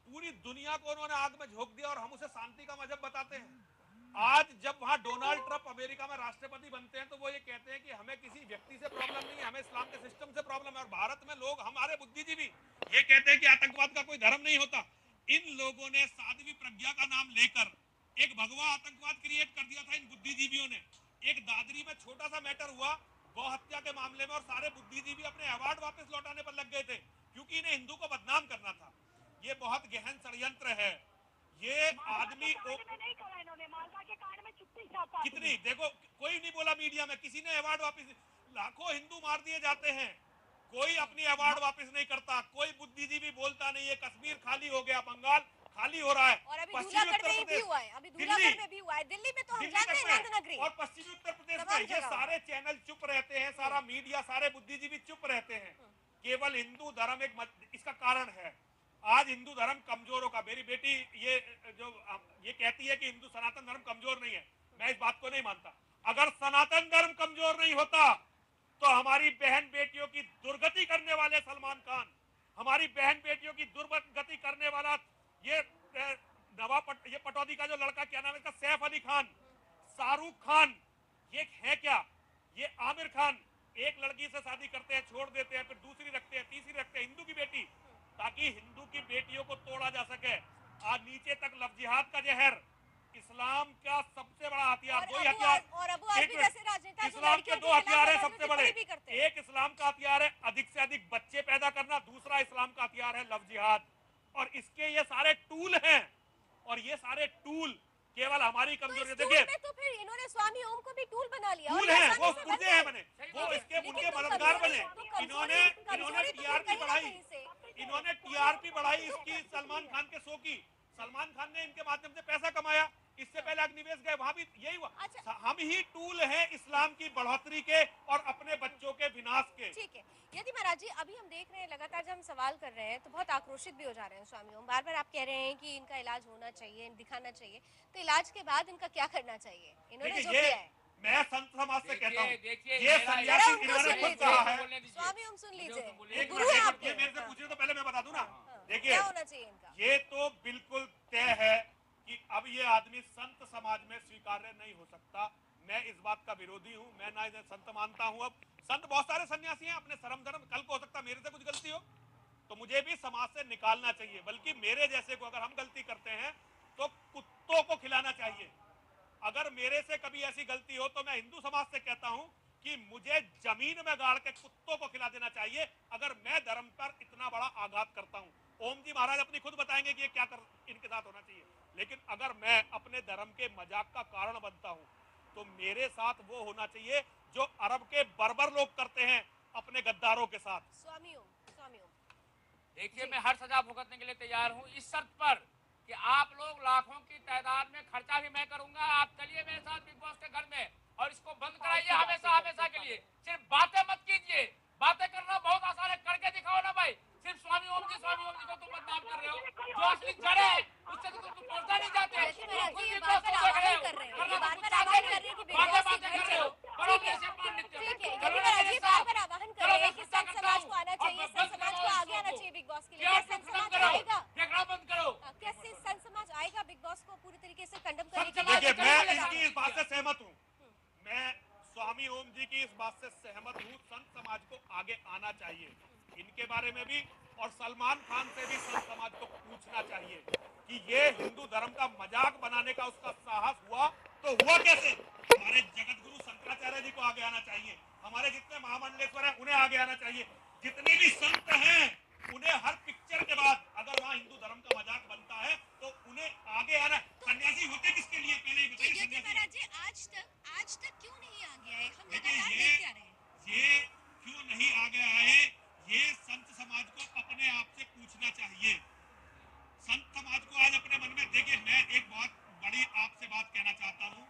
पूरी दुनिया को उन्होंने आग में झोंक दिया और हम उसे शांति का मजहब बताते हैं। आज जब वहां डोनाल्ड ट्रंप अमेरिका में राष्ट्रपति बनते हैं तो वो ये कहते हैं कि हमें किसी व्यक्ति से प्रॉब्लम नहीं है, हमें इस्लाम के सिस्टम से प्रॉब्लम है। और भारत में लोग, हमारे बुद्धिजीवी ये कहते हैं कि आतंकवाद का कोई धर्म नहीं होता। इन लोगों ने साध्वी प्रज्ञा का नाम लेकर एक भगवा आतंकवाद क्रिएट कर दिया था इन बुद्धिजीवियों ने। एक दादरी में छोटा सा मैटर हुआ गौ हत्या के मामले में और सारे बुद्धिजीवी अपने अवार्ड वापस लौटाने पर लग गए थे क्योंकि इन्हें हिंदू को बदनाम करना था। ये बहुत गहन षड्यंत्र है। ये आदमी नहीं करा इन्होंने, मालवा के कांड में चुप्पी चाहता कितनी, देखो कोई नहीं बोला मीडिया में, किसी ने अवार्ड वापस, लाखों हिंदू मार दिए जाते हैं, कोई अपनी अवार्ड वापस नहीं करता, कोई बुद्धिजीवी बोलता नहीं है। कश्मीर खाली हो गया, बंगाल खाली हो रहा है, और अभी दूलागढ़ में भी हुआ है, दिल्ली में तो हम जानते हैं नंदनगरी और पश्चिमी उत्तर प्रदेश में ये सारे चैनल चुप रहते हैं, सारा मीडिया, सारे बुद्धिजीवी चुप रहते हैं। केवल हिंदू धर्म इसका कारण है। आज हिंदू धर्म कमजोर होगा। मेरी बेटी ये कहती है कि हिंदू सनातन धर्म कमजोर नहीं है, मैं इस बात को नहीं मानता। अगर सनातन धर्म कमजोर नहीं होता तो हमारी बहन बेटियों की दुर्गति करने वाले सलमान खान, हमारी बहन बेटियों की दुर्गति करने वाला ये पटौदी का जो लड़का, क्या नाम है इसका, सैफ अली खान, शाहरुख खान, ये है क्या? ये आमिर खान एक लड़की से शादी करते हैं, छोड़ देते हैं, फिर दूसरी रखते हैं, तीसरी रखते हैं, हिंदू की बेटी, ताकि हिंदू की बेटियों को तोड़ा जा सके। आज नीचे तक लव जिहाद का जहर, इस्लाम का सबसे बड़ा हथियार, दो हथियार, इस्लाम के दो हथियार है सबसे बड़े। एक इस्लाम का हथियार है अधिक से अधिक बच्चे पैदा करना, दूसरा इस्लाम का हथियार है लव जिहाद। और इसके ये सारे टूल हैं और ये सारे टूल केवल हमारी कमजोरी। देखिए तो फिर इन्होंने स्वामी ओम को भी टूल बना लिया, टूल है, वो पुर्जे हैं बने, वो उनके मददगार बने। इन्होंने टीआरपी बढ़ाई, इन्होंने टीआरपी बढ़ाई इसकी, सलमान खान के शो की। सलमान खान ने इनके माध्यम से पैसा कमाया। इससे पहले अग्निवेश गए, वहां भी यही हुआ। हम ही टूल हैं इस्लाम की बढ़ोतरी के और अपने बच्चों के विनाश के। ठीक है यदि महाराज जी, अभी हम देख रहे हैं लगातार जब हम सवाल कर रहे हैं तो बहुत आक्रोशित भी हो जा रहे हैं स्वामी ओम। बार बार आप कह रहे हैं कि इनका इलाज होना चाहिए, दिखाना चाहिए, तो इलाज के बाद इनका क्या करना चाहिए? इन्होंने जो किया है, मैं संत समाज से कहता हूँ, ये सन्यासी इन्होंने खुद कहा है। स्वामी ओम सुन लीजिए, एक मिनट, ये मेरे से पूछिए तो पहले मैं बता दूं ना। देखिए क्या होना चाहिए इनका? ये तो बिल्कुल तय है कि अब ये आदमी संत समाज में स्वीकार्य नहीं हो सकता। मैं इस बात का विरोधी हूँ, मैं ना इन्हें संत मानता हूँ। अब संत बहुत सारे सन्यासी हैं, अपने धर्म, कल को हो सकता मेरे से कुछ गलती हो तो मुझे भी समाज से निकालना चाहिए। बल्कि मेरे जैसे को अगर हम गलती करते हैं तो कुत्तों को खिलाना चाहिए। अगर मेरे से कभी ऐसी गलती हो तो मैं हिंदू समाज से कहता हूं कि मुझे जमीन में गाड़ के कुत्तों को खिला देना चाहिए अगर मैं धर्म पर इतना बड़ा आघात करता हूं। ओम जी महाराज अपनी खुद बताएंगे कि ये क्या इनके साथ होना चाहिए। लेकिन अगर मैं अपने धर्म के मजाक का कारण बनता हूँ तो मेरे साथ वो होना चाहिए जो अरब के बर्बर लोग करते हैं अपने गद्दारों के साथ। स्वामी ओम देखिए, मैं हर सजा भुगतने के लिए तैयार हूँ, इस शर्त पर कि आप लोग लाखों की तादाद में खर्चा भी मैं करूंगा। आप चलिए मेरे साथ बिग बॉस के घर में और इसको बंद कराइए हमेशा हमेशा के लिए। सिर्फ बातें मत कीजिए, बातें करना बहुत आसान है, करके दिखाओ ना भाई। सिर्फ स्वामी ओम जी को तुम बदनाम कर रहे हो, जो असली जड़ है उससे तो तुम पहुंचना नहीं चाहते। देखिए, मैं इनकी इस बात से सहमत हूँ, मैं स्वामी ओम जी की इस बात से सहमत हूँ। संत समाज को आगे आना चाहिए इनके बारे में भी, और सलमान खान से भी संत समाज को पूछना चाहिए कि ये हिंदू धर्म का मजाक बनाने का उसका साहस हुआ तो हुआ कैसे। हमारे जगत गुरु शंकराचार्य जी को आगे आना चाहिए, हमारे जितने महामंडलेश्वर हैं उन्हें आगे आना चाहिए, जितने भी संत हैं उन्हें हर पिक्चर के बाद अगर वहाँ हिंदू धर्म का मजाक बनता है तो उन्हें आगे आना। सन्यासी होते किसके लिए, पहले ही बताइए। आज तक क्यों नहीं आगे आए? हम ये क्यों नहीं आगे आए, ये संत समाज को अपने आप से पूछना चाहिए। संत समाज को आज अपने मन में, देखिए मैं एक बहुत बड़ी आपसे बात कहना चाहता हूँ,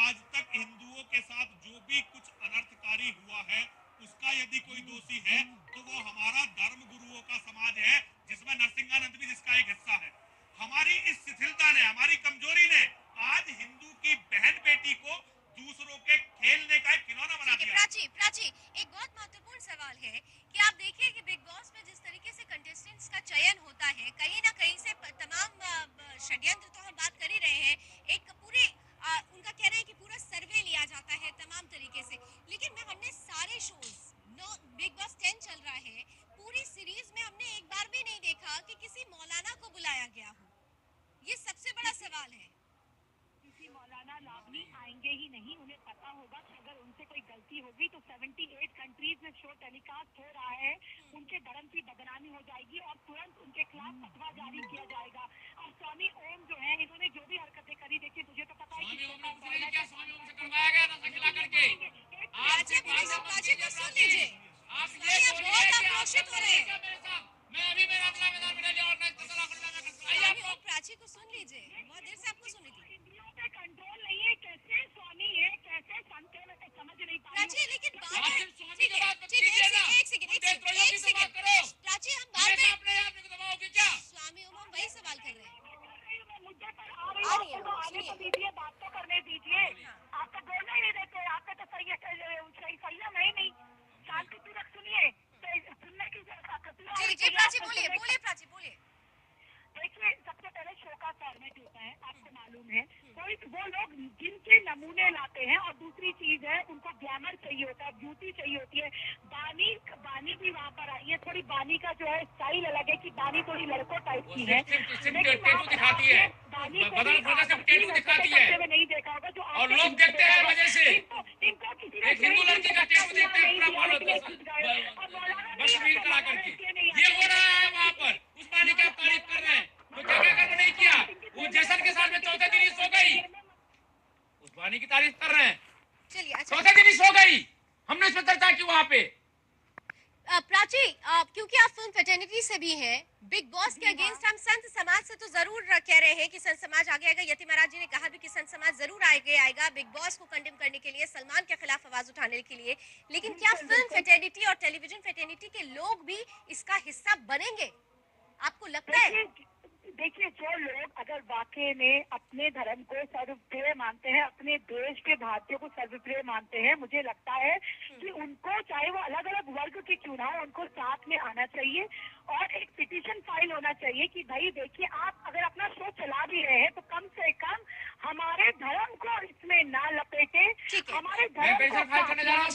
आज तक हिंदुओं के साथ जो भी कुछ अनर्थकारी हुआ है उसका यदि कोई दोषी है तो वो हमारा धर्म गुरुओं का समाज है, जिसमें नरसिंहानंद भी जिसका एक हिस्सा है। हमारी इस शिथिलता ने, हमारी कमजोरी ने आज हिंदू की बहन बेटी को दूसरों के खेलने का एक खिलौना बना दिया। प्राची, एक बहुत महत्वपूर्ण सवाल है कि आप देखिए कि बिग बॉस में जिस तरीके से कंटेस्टेंट्स का चयन होता है, कहीं ना कहीं से तमाम षड्यंत्र तो हम बात कर ही रहे हैं, एक पूरे उनका कहना है कि पूरा सर्वे लिया जाता है तमाम तरीके से, लेकिन हमने सारे शोज, बिग बॉस 10 चल रहा है, पूरी सीरीज में हमने एक बार भी नहीं देखा कि किसी मौलाना को बुलाया गया हो। ये सबसे बड़ा सवाल है। किसी मौलाना लाभनी आएंगे ही नहीं, उन्हें पता होगा कि अगर उनसे कोई गलती होगी तो 78 कंट्रीज में शो टेलीकास्ट हो रहा है, उनके धर्म की बदनामी हो जाएगी और तुरंत उनके खिलाफ फतवा जारी किया जाएगा। और स्वामी ओम जो है, इन्होंने जो भी हरकतें करी, देखिए मुझे तो पता है कि स्वामी ओम से करवाया गया ना खिला करके। प्राची को सुन लीजिए, आप ये बहुत आक्रोशित हो रहे हैं। मैं अभी मेरा अपना मैदान में ले और प्राची को सुन लीजिए, बहुत देर से आपको सुन रही थी। कंट्रोल नहीं है, कैसे स्वामी है, कैसे संत है, मैं समझ नहीं पा रही। प्राची, लेकिन बात एक सेकंड प्राची, हम बात में अपने आप में दबाओगे क्या? स्वामी ओम, हम वही सवाल कर रहे हैं। मुद्दे पर आ रही है, आने तो दीजिए, बात तो करने दीजिए। आप तो बोलना ही नहीं देते, आपका तो सही संयम है नहीं। शांतिपूर्वक सुनिए, सुनने की जी प्राची बोलिए प्राची बोलिए। देखिए, सबसे पहले शो का फॉर्मेट होता है, आपको मालूम है, कोई वो लोग जिनके नमूने लाते हैं, और दूसरी चीज है उनको ग्लैमर चाहिए होता है, ब्यूटी चाहिए होती है। बानी भी वहाँ पर आई है, थोड़ी बानी का जो है स्टाइल अलग है कि बानी थोड़ी लड़कों टाइप की है, दिखाती है, बदल दिखाती है, नहीं देखा होगा जो और लोग देखते हैं वजह से। इनको किसी ने हिंदू लड़की का टेटू देखते हैं पूरा फॉलो बशमीर करा करके। ये हो रहा है वहाँ पर, उस बानी की आप तारीफ कर रहे हैं, तो जगह कर्म नहीं किया, वो जैसन के साथ में चौथे दिन ही सो गई, उस बानी की तारीफ कर रहे हैं। चलिए, चौथे दिन ही सो गई, हमने इस पर चर्चा की वहाँ पे। प्राची, क्योंकि आप फिल्म फेटर्निटी से भी हैं, बिग बॉस के अगेंस्ट हम संत समाज से तो जरूर कह रहे हैं कि संत समाज आगे आएगा। यति महाराज जी ने कहा भी कि संत समाज जरूर आगे आएगा बिग बॉस को कंडेम करने के लिए, सलमान के खिलाफ आवाज उठाने के लिए, लेकिन क्या फिल्म फेटर्निटी और टेलीविजन फेटर्निटी के लोग भी इसका हिस्सा बनेंगे, आपको लगता है? देखिए, जो लोग अगर वाकई में अपने धर्म को सर्वप्रिय मानते हैं, अपने देश के भारतीयों को सर्वप्रिय मानते हैं, मुझे लगता है कि उनको, चाहे वो अलग अलग वर्ग के क्यों ना हो, उनको साथ में आना चाहिए और एक पिटीशन फाइल होना चाहिए कि भाई देखिए, आप अगर अपना शो चला भी रहे हैं तो कम से कम हमारे धर्म को इसमें ना लपेटे, हमारे धर्म को फाइल करने जा रहा हूँ,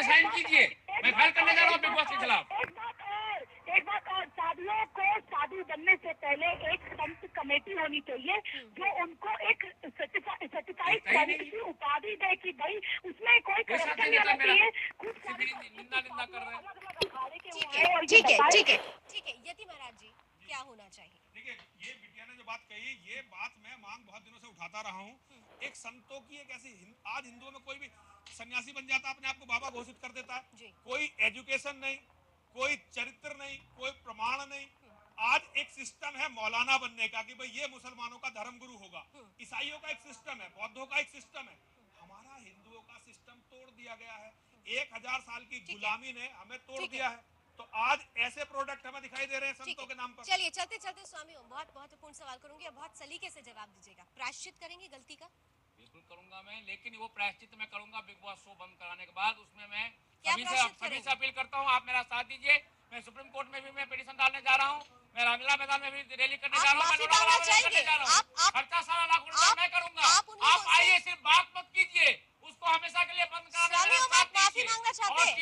साइन कीजिए, मैं फाइल करने जा रहा हूँ बिग बॉस के खिलाफ। एक बात और, साधुओं को साधु बनने से पहले एक संत कमेटी होनी चाहिए जो उनको एक सर्टिफाइड संत की उपाधि दे कि भाई उसमें कोई करप्शन नहीं होना चाहिए। ठीक है, यति महाराज जी, क्या होना चाहिए? देखिए, ये बिटिया ने जो बात कही, ये बताता रहा हूँ, एक संतों की एक ऐसी आज हिंदुओं में कोई भी सन्यासी बन जाता है, अपने आप को बाबा घोषित कर देता है, कोई एजुकेशन नहीं, कोई चरित्र नहीं, कोई प्रमाण नहीं। आज एक सिस्टम है मौलाना बनने का कि भाई ये मुसलमानों का धर्म गुरु होगा, ईसाइयों का एक सिस्टम है, बौद्धों का एक सिस्टम है, हमारा हिंदुओं का सिस्टम तोड़ दिया गया है। 1000 साल की गुलामी ने हमें तोड़ दिया है। तो आज ऐसे प्रोडक्ट हमें दिखाई दे रहे हैं संतों के नाम पर। चलिए चलते चलते स्वामी ओम, बहुत महत्वपूर्ण सवाल करूंगी, बहुत सलीके से जवाब दीजिएगा। प्रायश्चित करेंगे गलती का? बिल्कुल करूंगा मैं, लेकिन वो प्रायश्चित मैं करूंगा बिग बॉस शो बंद कराने के बाद। उसमें मैं सभी से अपील करता हूँ, आप मेरा साथ दीजिए। मैं सुप्रीम कोर्ट में भी मैं पिटीशन डालने जा रहा हूँ, मैं रामलीला मैदान में भी रैली करने जा रहा हूँ, खर्चा सारा लाख रुपया मैं करूंगा। आप आइए, सिर्फ बात मत कीजिए, उसको हमेशा के लिए बंद कराने माफी मांगना चाहते हैं?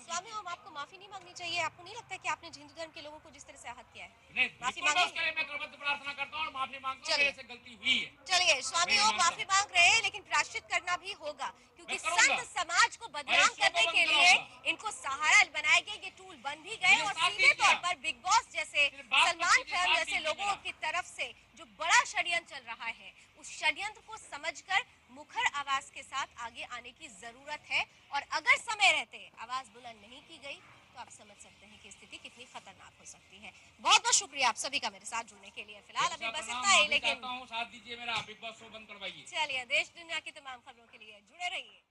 स्वामी ओम, आपको माफी नहीं मांगनी चाहिए? आपको नहीं लगता कि आपने हिंदू धर्म के लोगों को जिस तरह से आहत किया है? माफी मांगे उसके लिए मैं कृतज्ञ प्रार्थना करता हूँ और माफी मांगता हूँ, मेरे से गलती हुई है। चलिए स्वामी ओम माफी मांग रहे हैं, लेकिन प्रायश्चित करना भी होगा, क्योंकि संत समाज को बदनाम करने के लिए इनको सहारा बनाए गए ये टूल बन भी गए, और सीधे तौर पर बिग बॉस जैसे, सलमान खान जैसे लोगों की तरफ से जो बड़ा षड्यंत्र चल रहा है, उस षड्यंत्र को समझकर मुखर आवाज के साथ आगे आने की जरूरत है। और अगर समय रहते आवाज बुलंद नहीं की गई तो आप समझ सकते हैं कि स्थिति कितनी खतरनाक हो सकती है। बहुत बहुत शुक्रिया आप सभी का मेरे साथ जुड़ने के लिए। फिलहाल अभी बस इतना ही, लेकिन साथ दीजिए मेरा, बिग बॉस शो बंद करवाइए। चलिए, देश दुनिया की तमाम खबरों के लिए जुड़े रहिए।